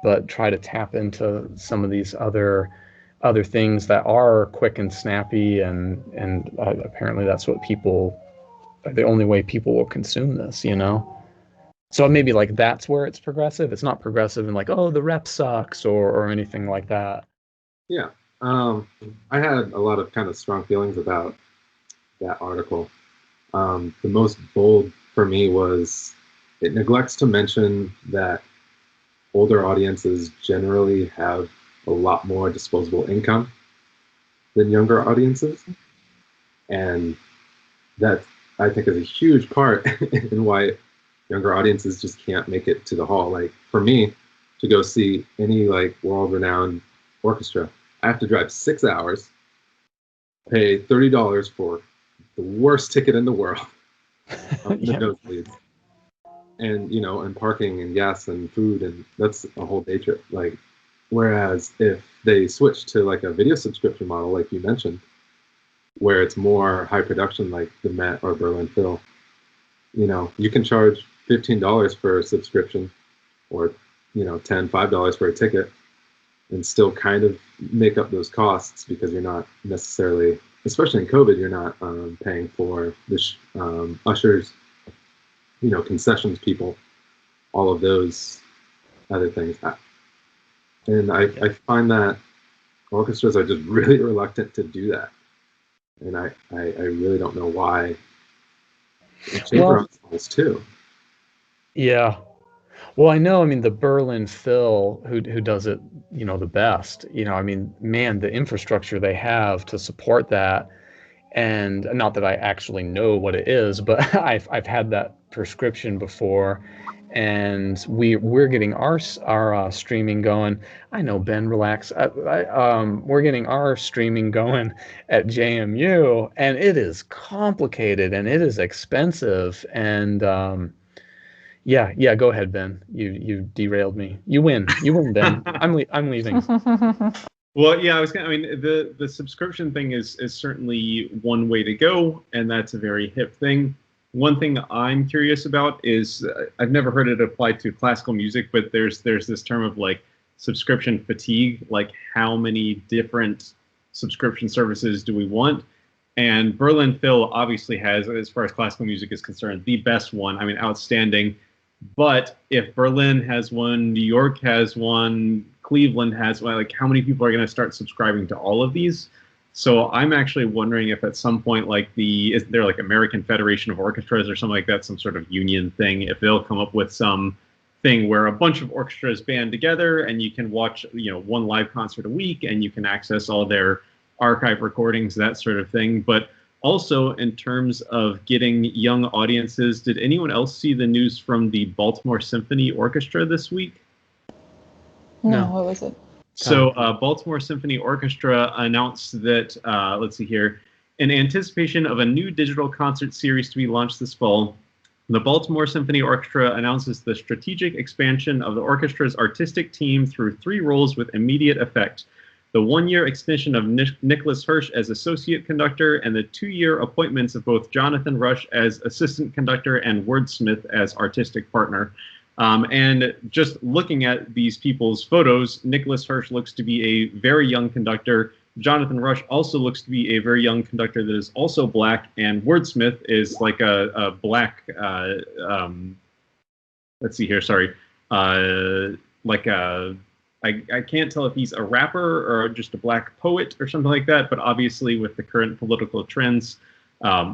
but try to tap into some of these other things that are quick and snappy, and apparently that's what the only way people will consume this, So maybe like that's where it's progressive. It's not progressive in like, oh, the rep sucks or anything like that. Yeah. I had a lot of kind of strong feelings about that article. The most bold for me was it neglects to mention that older audiences generally have a lot more disposable income than younger audiences. And that, I think, is a huge part in why younger audiences just can't make it to the hall. Like, for me to go see any like world-renowned orchestra, I have to drive 6 hours, pay $30 for the worst ticket in the world, the nosebleeds, and parking and gas and food, and that's a whole day trip. Like, whereas if they switch to like a video subscription model, like you mentioned, where it's more high production, like the Met or Berlin Phil, you can charge $15 for a subscription, or $5 for a ticket, and still kind of make up those costs, because you're not necessarily, especially in COVID, you're not paying for the ushers, concessions people, all of those other things. And I find that orchestras are just really reluctant to do that. And I really don't know why. Chamber ensembles too. Yeah. Well, I know, the Berlin Phil, who does it, the best, man, the infrastructure they have to support that. And not that I actually know what it is, but I've had that prescription before, and we're getting our streaming going. I know, Ben, relax. We're getting our streaming going at JMU, and it is complicated and it is expensive. And yeah, go ahead, Ben. You derailed me. You win, Ben. I'm leaving. Well, yeah, the subscription thing is certainly one way to go, and that's a very hip thing. One thing I'm curious about is, I've never heard it applied to classical music, but there's this term of like subscription fatigue, like how many different subscription services do we want? And Berlin Phil obviously has, as far as classical music is concerned, the best one. Outstanding. But if Berlin has one, New York has one, Cleveland has one, like how many people are going to start subscribing to all of these? So I'm actually wondering if at some point, is there like American Federation of Orchestras or something like that, some sort of union thing, if they'll come up with some thing where a bunch of orchestras band together and you can watch, one live concert a week, and you can access all their archive recordings, that sort of thing. But also, in terms of getting young audiences, did anyone else see the news from the Baltimore Symphony Orchestra this week? No, what was it? So Baltimore Symphony Orchestra announced that, let's see here, in anticipation of a new digital concert series to be launched this fall, the Baltimore Symphony Orchestra announces the strategic expansion of the orchestra's artistic team through 3 roles with immediate effect: the 1-year extension of Nicholas Hirsch as associate conductor, and the 2-year appointments of both Jonathan Rush as assistant conductor and Wordsmith as artistic partner. And just looking at these people's photos, Nicholas Hirsch looks to be a very young conductor. Jonathan Rush also looks to be a very young conductor that is also black, and Wordsmith is like a black, let's see here, sorry, like I can't tell if he's a rapper or just a black poet or something like that, but obviously with the current political trends,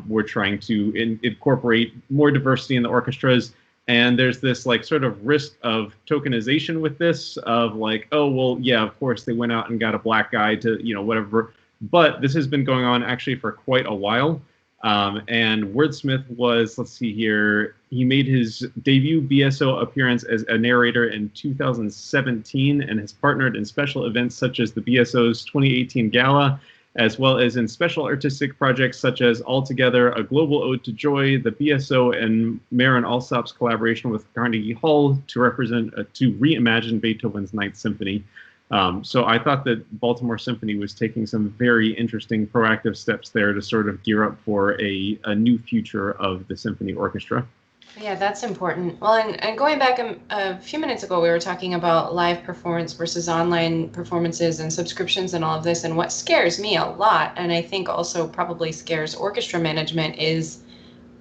we're trying to incorporate more diversity in the orchestras. And there's this like sort of risk of tokenization with this, of like, oh, well, yeah, of course they went out and got a black guy to, you know, whatever. But this has been going on actually for quite a while. And Wordsmith was, let's see here, he made his debut BSO appearance as a narrator in 2017 and has partnered in special events such as the BSO's 2018 Gala, as well as in special artistic projects such as Altogether, A Global Ode to Joy, the BSO and Marin Alsop's collaboration with Carnegie Hall to reimagine Beethoven's Ninth Symphony. So I thought that Baltimore Symphony was taking some very interesting proactive steps there to sort of gear up for a new future of the symphony orchestra. Yeah, that's important. Well, and going back a few minutes ago, we were talking about live performance versus online performances and subscriptions and all of this. And what scares me a lot, and I think also probably scares orchestra management, is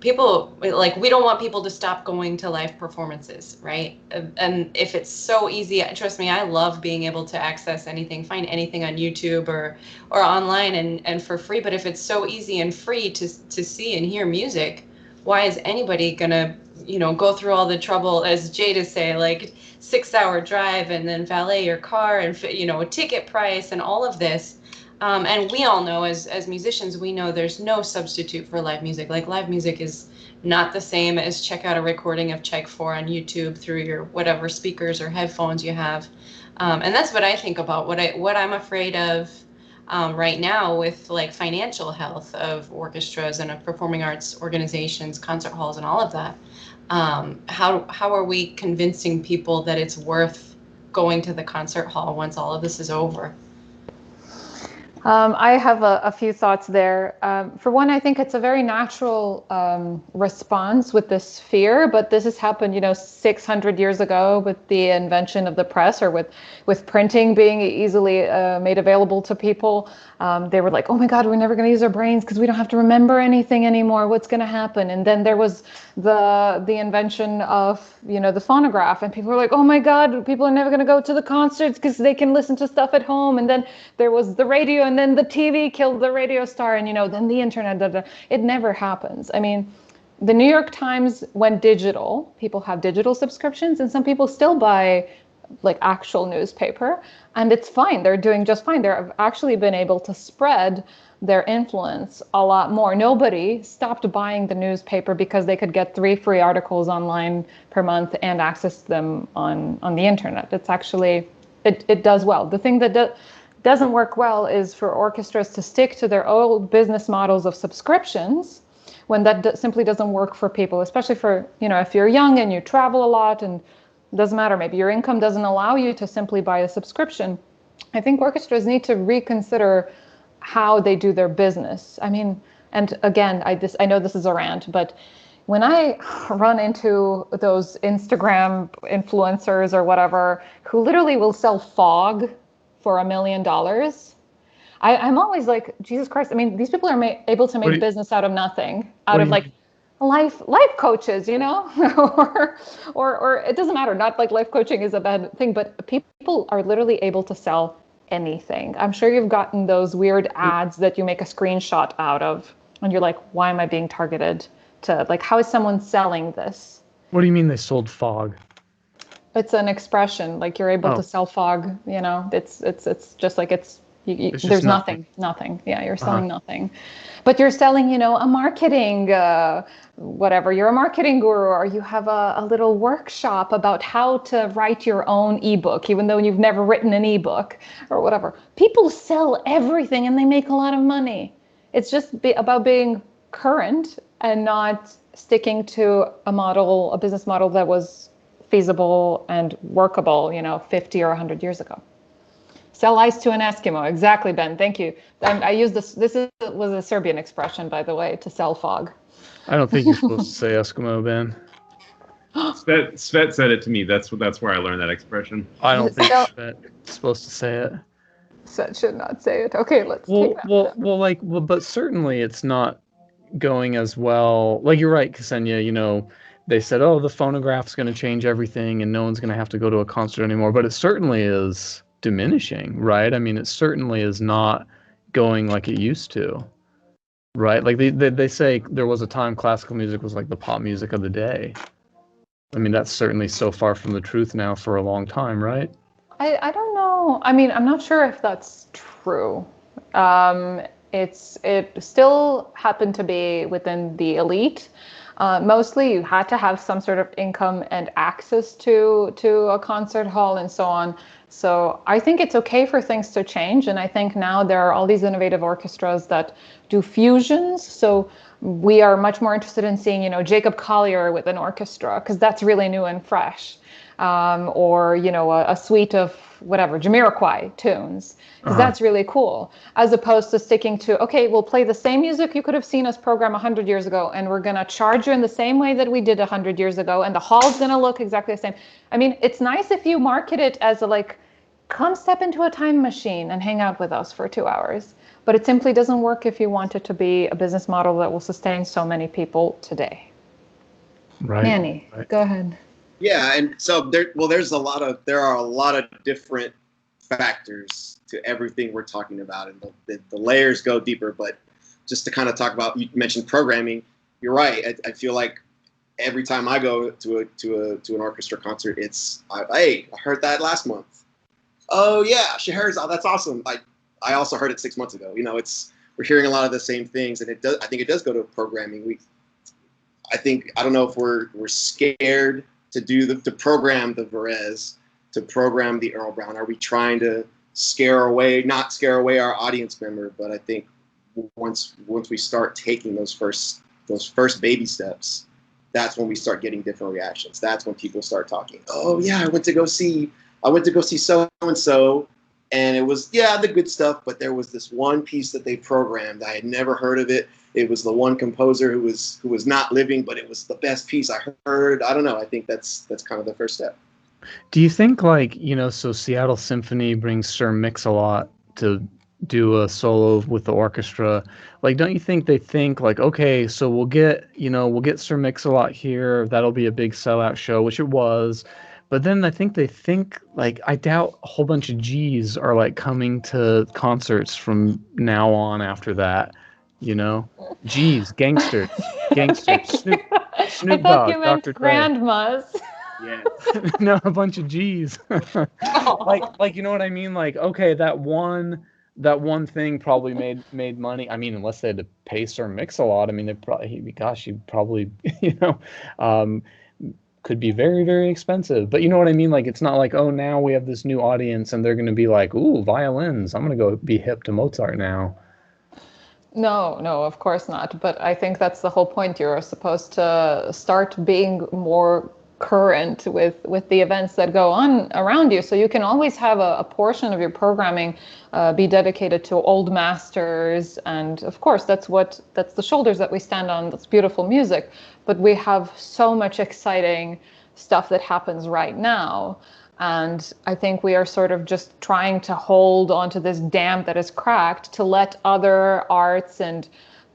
people, like, we don't want people to stop going to live performances, right? And if it's so easy, trust me, I love being able to access anything, find anything on YouTube or online and for free. But if it's so easy and free to see and hear music, why is anybody gonna, you know, go through all the trouble, as Jade say, like 6-hour drive and then valet your car and, you know, a ticket price and all of this? And we all know as musicians, we know there's no substitute for live music. Like, live music is not the same as check out a recording of Check 4 on YouTube through your whatever speakers or headphones you have. And that's what I think about. What I'm afraid of right now with like financial health of orchestras and of performing arts organizations, concert halls, and all of that. How are we convincing people that it's worth going to the concert hall once all of this is over? I have a few thoughts there. For one, I think it's a very natural response with this fear, but this has happened, 600 years ago with the invention of the press, or with printing being easily made available to people. They were like, oh my God, we're never going to use our brains because we don't have to remember anything anymore. What's going to happen? And then there was the invention of, the phonograph, and people were like, oh my God, people are never going to go to the concerts because they can listen to stuff at home. And then there was the radio, and then the TV killed the radio star, and then the internet. It never happens. I mean, the New York Times went digital. People have digital subscriptions, and some people still buy like actual newspaper, and it's fine. They're doing just fine. They've actually been able to spread their influence a lot more. Nobody stopped buying the newspaper because they could get 3 free articles online per month and access them on the internet. It's actually, it does well. The thing that doesn't work well is for orchestras to stick to their old business models of subscriptions when that simply doesn't work for people, especially for, if you're young and you travel a lot, and it doesn't matter, maybe your income doesn't allow you to simply buy a subscription. I think orchestras need to reconsider how they do their business. I mean, and again, I know this is a rant, but when I run into those Instagram influencers or whatever who literally will sell fog for $1 million, I'm always like, Jesus Christ. I mean, these people are able to make business out of nothing, out of like life coaches, or it doesn't matter. Not like life coaching is a bad thing, but people are literally able to sell anything. I'm sure you've gotten those weird ads that you make a screenshot out of, and you're like, why am I being targeted to, like, how is someone selling this? What do you mean they sold fog? It's an expression, like you're able to sell fog, it's just like there's nothing. Yeah, you're selling nothing. But you're selling, a marketing, whatever. You're a marketing guru, or you have a little workshop about how to write your own ebook, even though you've never written an ebook or whatever. People sell everything and they make a lot of money. It's just about being current and not sticking to a business model that was feasible and workable, 50 or 100 years ago. Sell ice to an Eskimo. Exactly, Ben. Thank you. I used this. Was a Serbian expression, by the way, to sell fog. I don't think you're supposed to say Eskimo, Ben. Svet said it to me. That's where I learned that expression. I don't think So- Svet's supposed to say it. Seth should not say it. Okay, let's take that. But certainly it's not going as well. Like you're right, Ksenija, they said, oh, the phonograph's going to change everything and no one's going to have to go to a concert anymore. But it certainly is diminishing, right? I mean, it certainly is not going like it used to, right? Like they say there was a time classical music was like the pop music of the day. I mean, that's certainly so far from the truth now for a long time, right? I don't know. I mean, I'm not sure if that's true. It still happened to be within the elite. Mostly you had to have some sort of income and access to a concert hall and so on. So I think it's okay for things to change. And I think now there are all these innovative orchestras that do fusions. So we are much more interested in seeing, Jacob Collier with an orchestra, because that's really new and fresh. Or, a suite of whatever, Jamiroquai tunes, because that's really cool, as opposed to sticking to, okay, we'll play the same music you could have seen us program 100 years ago, and we're going to charge you in the same way that we did 100 years ago, and the hall's going to look exactly the same. I mean, it's nice if you market it as come step into a time machine and hang out with us for 2 hours. But it simply doesn't work if you want it to be a business model that will sustain so many people today. Right. Manny, go ahead. Yeah, and so there are a lot of different factors to everything we're talking about, and the layers go deeper. But just to kind of talk about, you mentioned programming. You're right. I feel like every time I go to an orchestra concert, it's hey, I heard that last month. Oh yeah, Scheherazade, that's awesome. I also heard it 6 months ago. We're hearing a lot of the same things, and I think it does go to programming. I don't know if we're scared to program the Varese, to program the Earl Brown. Are we trying to not scare away our audience member? But I think once we start taking those first baby steps, that's when we start getting different reactions. That's when people start talking. Oh yeah, I went to go see so and so, and it was the good stuff. But there was this one piece that they programmed. I had never heard of it. It was the one composer who was not living, but it was the best piece I heard. I don't know. I think that's kind of the first step. Do you think so Seattle Symphony brings Sir Mix-a-Lot to do a solo with the orchestra? Like, don't you think they think okay, so we'll get Sir Mix-a-Lot here. That'll be a big sellout show, which it was. But then I think they think I doubt a whole bunch of G's are coming to concerts from now on after that. G's, gangsters, Snoop I thought Dogg, you meant Dr. Dre. grandmas. Yeah. No, a bunch of G's. You know what I mean? Okay, that one thing probably made money. I mean, unless they had to pay Sir Mix-a-Lot. I mean, he probably could be very, very expensive. But you know what I mean? It's not oh, now we have this new audience and they're going to be ooh, violins. I'm going to go be hip to Mozart now. No, of course not. But I think that's the whole point. You're supposed to start being more current with the events that go on around you. So you can always have a portion of your programming be dedicated to old masters. And of course, that's the shoulders that we stand on. That's beautiful music. But we have so much exciting stuff that happens right now. And I think we are sort of just trying to hold onto this dam that is cracked to let other arts and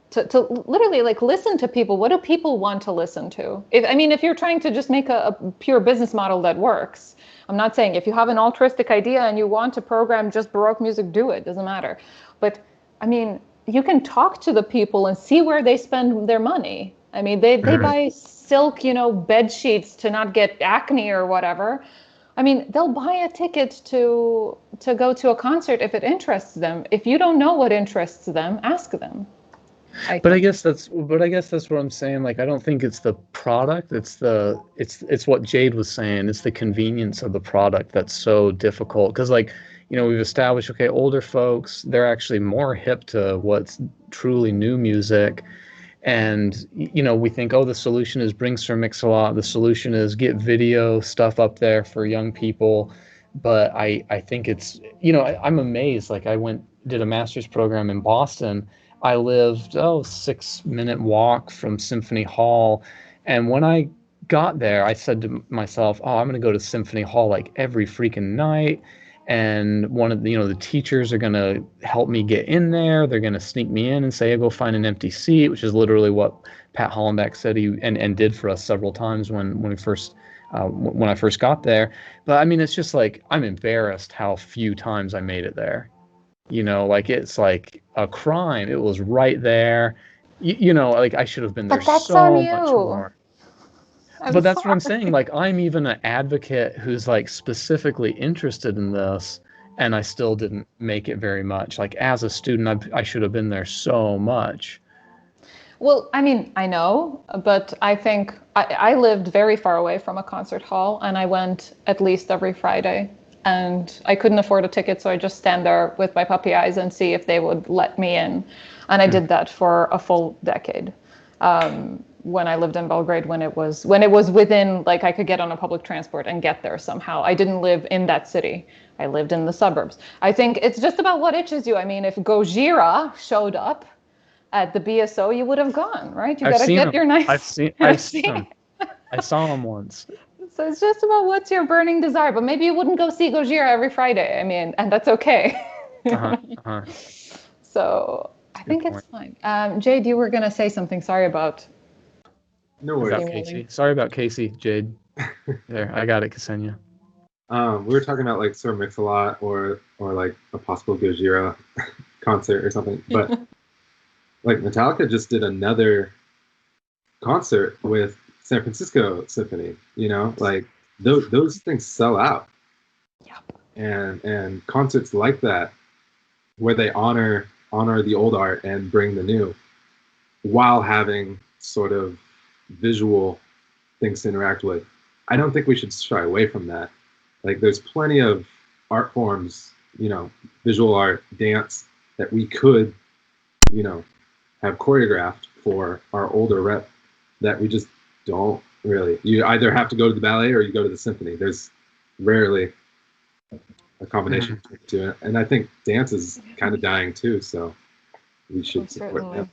to literally listen to people. What do people want to listen to? If you're trying to just make a pure business model that works, I'm not saying if you have an altruistic idea and you want to program just Baroque music, do it. Doesn't matter. But you can talk to the people and see where they spend their money. They buy silk, bed sheets to not get acne or whatever. They'll buy a ticket to go to a concert if it interests them. If you don't know what interests them, ask them. But I guess that's what I'm saying. I don't think it's the product. It's what Jade was saying. It's the convenience of the product that's so difficult. Because we've established, okay, older folks, they're actually more hip to what's truly new music. And, we think, oh, the solution is bring Sir Mix-a-Lot. The solution is get video stuff up there for young people. But I think it's, I'm amazed. I did a master's program in Boston. I lived, 6-minute walk from Symphony Hall. And when I got there, I said to myself, "Oh, I'm going to go to Symphony Hall like every freaking night, and one of the, the teachers are going to help me get in there. They're going to sneak me in and say, go find an empty seat," which is literally what Pat Hollenbeck said he and did for us several times when we first when I first got there. But I mean, it's just like I'm embarrassed how few times I made it there. Like it's like a crime. It was right there. Like I should have been there But that's so on much you. more. I'm But that's what I'm sorry. saying. Like, I'm even an advocate who's like specifically interested in this, and I still didn't make it very much. Like, as a student, I should have been there so much. Well, I mean, I know, but I think I lived very far away from a concert hall, and I went at least every Friday. And I couldn't afford a ticket, so I just stand there with my puppy eyes and see if they would let me in. And I did that for a full decade. When I lived in Belgrade, when it was within, like, I could get on a public transport and get there somehow. I didn't live in that city. I lived in the suburbs. I think it's just about what itches you. I mean, if Gojira showed up at the BSO, you would have gone, right? You I've gotta seen get him. your nice. I've seen him. I saw him once. So it's just about what's your burning desire. But maybe you wouldn't go see Gojira every Friday. I mean, and that's okay. So I think it's fine. Jade, you were gonna say something. Sorry about. No worries. About Casey. Sorry about Casey, Jade. There, I got it, Ksenija. We were talking about like Sir Mix-a-Lot or like a possible Gojira concert or something, but like Metallica just did another concert with San Francisco Symphony. Like those things sell out. Yep. And concerts like that, where they honor the old art and bring the new, while having sort of visual things to interact with. I don't think we should shy away from that. Like there's plenty of art forms, visual art, dance, that we could, have choreographed for our older rep that we just don't really. You either have to go to the ballet or you go to the symphony. There's rarely a combination between the two. And I think dance is kind of dying too, so we should support them.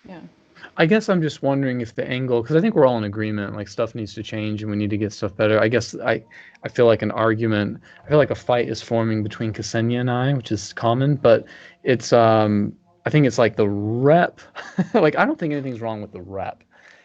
Yeah. I guess I'm just wondering if the angle, because I think we're all in agreement, like stuff needs to change and we need to get stuff better. I guess I feel like I feel like a fight is forming between Ksenija and I, which is common, but it's, I think it's like the rep, like I don't think anything's wrong with the rep,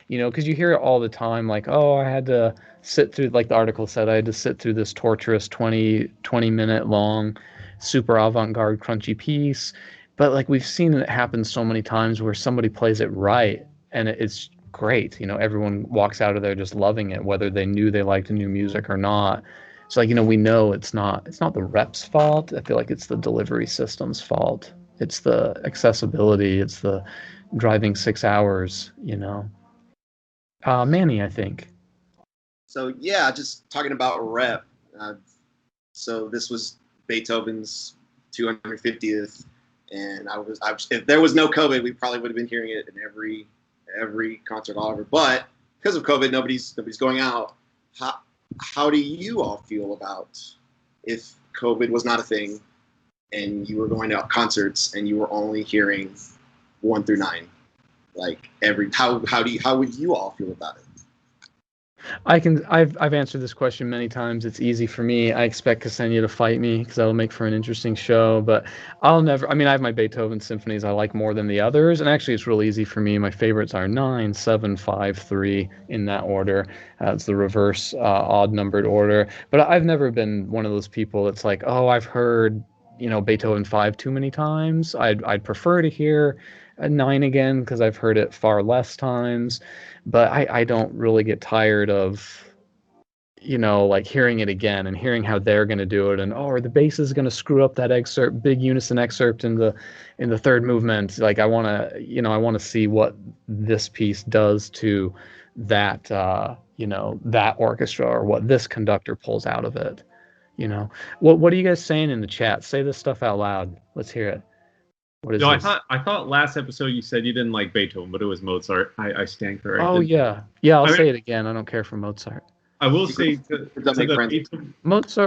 because you hear it all the time, like, oh, I had to sit through, like the article said, I had to sit through this torturous 20 minute long, super avant-garde crunchy piece. But like we've seen it happen so many times where somebody plays it right and it's great. Everyone walks out of there just loving it, whether they knew they liked new music or not. So like, we know it's not the rep's fault. I feel like it's the delivery system's fault. It's the accessibility. It's the driving 6 hours, Manny, I think. So yeah, just talking about rep. So this was Beethoven's 250th. And I was if there was no COVID, we probably would have been hearing it in every concert all over. But because of COVID, nobody's going out. How do you all feel about if COVID was not a thing and you were going to concerts and you were only hearing 1 through 9? Like how would you all feel about it? I've answered this question many times. It's easy for me. I expect Ksenija to fight me because that'll make for an interesting show, but I have my Beethoven symphonies I like more than the others, and actually it's real easy for me. My favorites are 9, 7, 5, 3 in that order. It's the reverse odd numbered order, but I've never been one of those people that's like, oh, I've heard Beethoven 5 too many times. I'd prefer to hear a 9 again because I've heard it far less times. But I don't really get tired of, like hearing it again and hearing how they're going to do it, and or the bass is going to screw up that excerpt, big unison excerpt in the third movement. Like I want to see what this piece does to that that orchestra, or what this conductor pulls out of it. What are you guys saying in the chat? Say this stuff out loud. Let's hear it. What is this? I thought last episode you said you didn't like Beethoven, but it was Mozart. I stand corrected. Oh yeah. I'll say it again. I don't care for Mozart. I will say Does that make friends?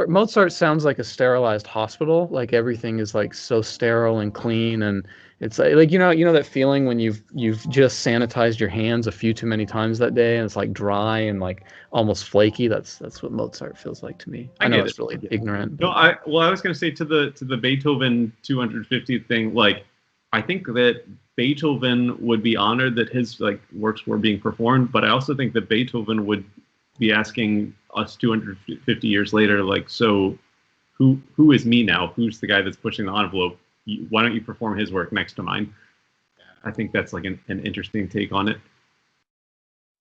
Mozart sounds like a sterilized hospital. Like everything is like so sterile and clean, and it's like you know that feeling when you've just sanitized your hands a few too many times that day, and it's like dry and like almost flaky. That's what Mozart feels like to me. I know it's really ignorant. No, I was going to say to the Beethoven 250th thing, like I think that Beethoven would be honored that his like works were being performed, but I also think that Beethoven would be asking us 250 years later, like, so who is me now? Who's the guy that's pushing the envelope? Why don't you perform his work next to mine? I think that's like an interesting take on it.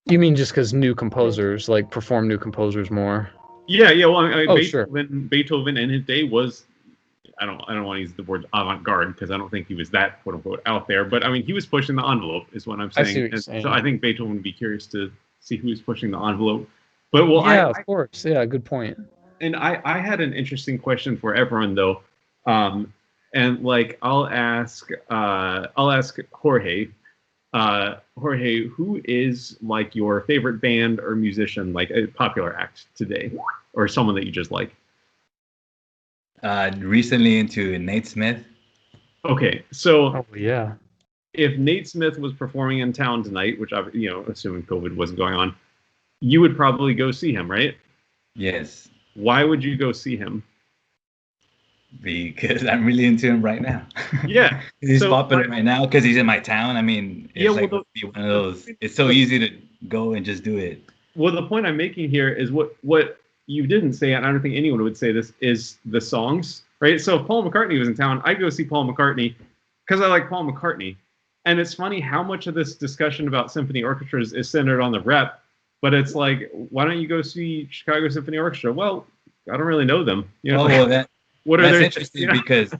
You mean just because new composers like perform new composers more? Yeah. Well, I mean, sure. Beethoven in his day was, I don't want to use the word avant-garde because I don't think he was that quote unquote out there. But I mean, he was pushing the envelope, is what I'm saying. I see what you're saying. So I think Beethoven would be curious to see who's pushing the envelope. But well, yeah, of course. Yeah, good point. And I had an interesting question for everyone though, and like I'll ask Jorge. Jorge, who is like your favorite band or musician, like a popular act today, or someone that you just like? Recently into Nate Smith. Okay, so oh yeah, if Nate Smith was performing in town tonight, which I, assuming COVID wasn't going on, you would probably go see him, right? Yes. Why would you go see him? Because I'm really into him right now. Yeah. He's popular right now because he's in my town. I mean, it's one of those. It's so easy to go and just do it. Well, the point I'm making here is what you didn't say, and I don't think anyone would say this, is the songs, right? So if Paul McCartney was in town, I'd go see Paul McCartney because I like Paul McCartney. And it's funny how much of this discussion about symphony orchestras is centered on the rep. But it's like, why don't you go see Chicago Symphony Orchestra? Well, I don't really know them. That's interesting because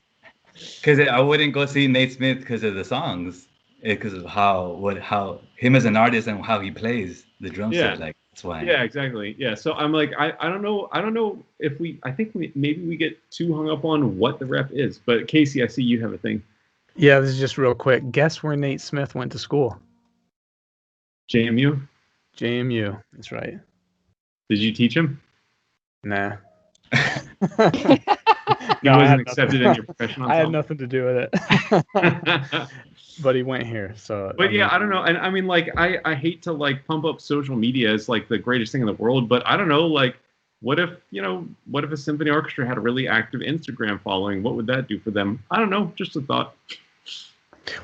I wouldn't go see Nate Smith because of the songs, because of how him as an artist and how he plays the drum set. Like that's why. Yeah, exactly. Yeah. So I'm like, I don't know if maybe we get too hung up on what the rep is. But Casey, I see you have a thing. Yeah, this is just real quick. Guess where Nate Smith went to school? JMU. JMU, that's right. Did you teach him? Nah. He wasn't accepted in your professional. I had nothing to do with it. But he went here, so. But I don't know, and I mean, like, I hate to like pump up social media as like the greatest thing in the world, but I don't know, like, what if a symphony orchestra had a really active Instagram following? What would that do for them? I don't know, just a thought.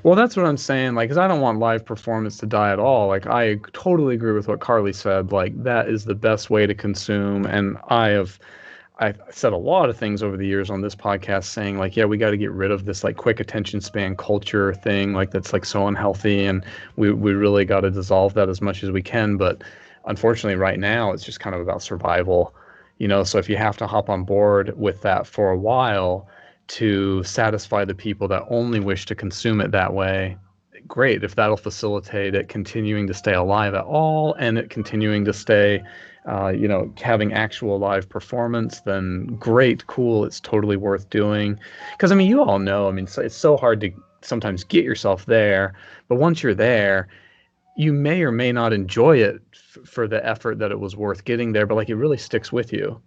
Well, that's what I'm saying, like, because I don't want live performance to die at all. Like, I totally agree with what Karli said. Like, that is the best way to consume. And I've said a lot of things over the years on this podcast saying, like, yeah, we got to get rid of this, like, quick attention span culture thing, like, that's, like, so unhealthy. And we really got to dissolve that as much as we can. But unfortunately, right now, it's just kind of about survival, So if you have to hop on board with that for a while to satisfy the people that only wish to consume it that way, great. If that'll facilitate it continuing to stay alive at all and it continuing to stay, having actual live performance, then great, cool. It's totally worth doing. Because, I mean, you all know, I mean, it's so hard to sometimes get yourself there. But once you're there, you may or may not enjoy it for the effort that it was worth getting there. But, like, it really sticks with you.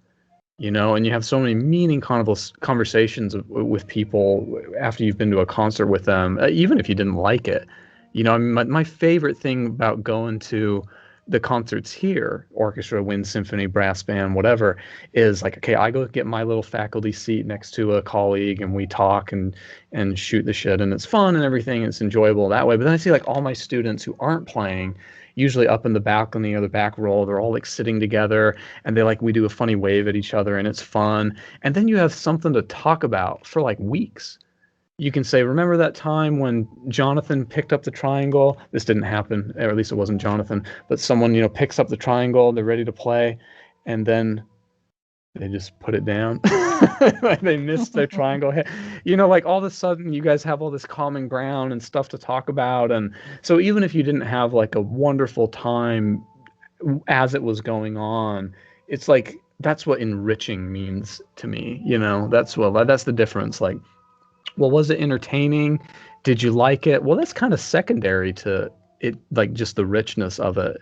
And you have so many meaningful conversations with people after you've been to a concert with them, even if you didn't like it. I mean, my favorite thing about going to the concerts here, orchestra, wind, symphony, brass band, whatever, is like, okay, I go get my little faculty seat next to a colleague and we talk and shoot the shit, and it's fun and everything. It's enjoyable that way. But then I see like all my students who aren't playing, usually up in the balcony or the back row, they're all like sitting together and we do a funny wave at each other and it's fun. And then you have something to talk about for like weeks. You can say, remember that time when Jonathan picked up the triangle? This didn't happen, or at least it wasn't Jonathan, but someone, picks up the triangle, they're ready to play, and then they just put it down. Like they missed their triangle hit. Like all of a sudden you guys have all this common ground and stuff to talk about. And so even if you didn't have like a wonderful time as it was going on, it's like, that's what enriching means to me. That's the difference. Like, well, was it entertaining? Did you like it? Well, that's kind of secondary to it, like just the richness of it,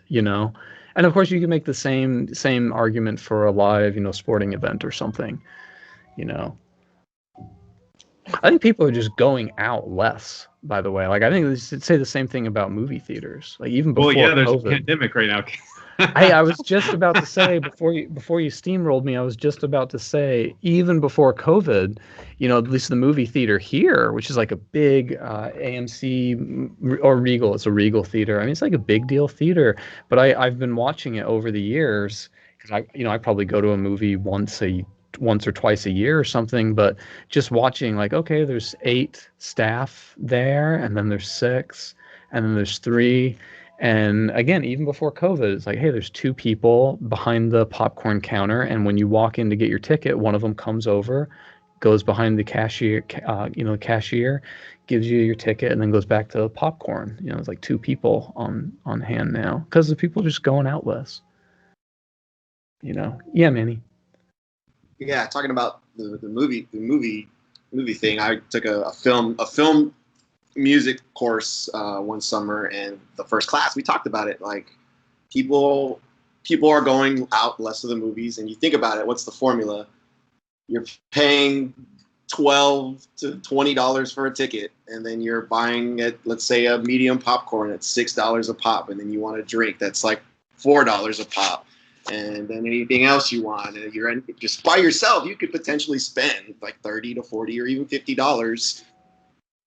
And of course, you can make the same argument for a live, sporting event or something. I think people are just going out less. By the way, like I think they should say the same thing about movie theaters. Like even before there's COVID. a pandemic right now. I was just about to say before you steamrolled me, I was just about to say even before COVID, at least the movie theater here, which is like a big AMC or Regal, it's a Regal theater. I mean, it's like a big deal theater. But I've been watching it over the years because I probably go to a movie once or twice a year or something. But just watching like, okay, there's 8 staff there, and then there's 6, and then there's 3. And again, even before COVID, it's like, hey, there's 2 people behind the popcorn counter, and when you walk in to get your ticket, one of them comes over, goes behind the cashier, gives you your ticket, and then goes back to the popcorn. It's like 2 people on hand now because the people are just going out less. Yeah, Manny. Yeah, talking about the movie thing. I took a film music course one summer, and the first class we talked about it. Like people are going out less to the movies, and you think about it, what's the formula? You're paying $12 to $20 for a ticket, and then you're buying let's say a medium popcorn at $6 a pop, and then you want a drink that's like $4 a pop, and then anything else you want, and you're just by yourself, you could potentially spend like $30 to $40 or even $50.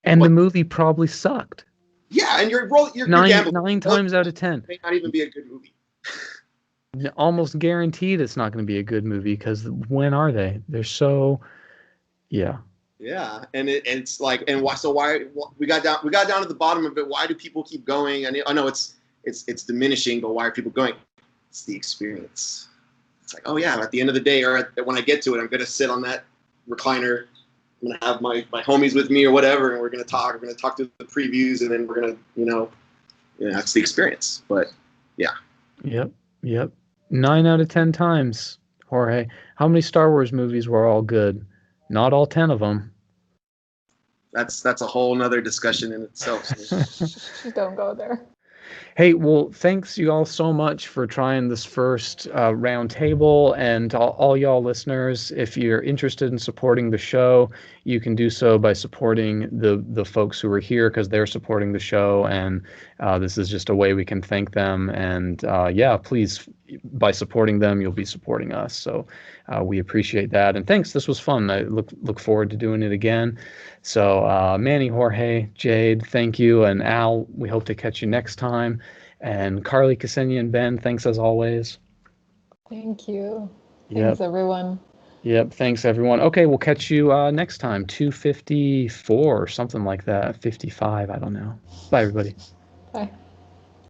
And the movie probably sucked. Yeah, and you're nine times out of 10. It may not even be a good movie. Almost guaranteed it's not going to be a good movie because when are they? They're so, yeah. Yeah, and it's like, and why we got down to the bottom of it. Why do people keep going? And I know it's diminishing, but why are people going? It's the experience. It's like, oh yeah, at the end of the day, or when I get to it, I'm gonna sit on that recliner. I'm gonna have my homies with me or whatever, and we're gonna talk. We're gonna talk through the previews, and then we're gonna, that's the experience. But yeah. Yep. 9 out of 10 times, Jorge. How many Star Wars movies were all good? Not all 10 of them. That's a whole nother discussion in itself. Don't go there. Hey, well, thanks you all so much for trying this first round table, and all y'all listeners, if you're interested in supporting the show, you can do so by supporting the folks who are here because they're supporting the show, and this is just a way we can thank them. And please, by supporting them, you'll be supporting us. So we appreciate that, and thanks. This was fun. I look forward to doing it again. So Manny, Jorge, Jade, thank you, and Al, we hope to catch you next time. And Karli, Ksenija, and Ben, thanks as always. Thank you. Yep. Thanks, everyone. Yep, thanks, everyone. Okay, we'll catch you next time, 254 or something like that, 55, I don't know. Bye, everybody. Bye.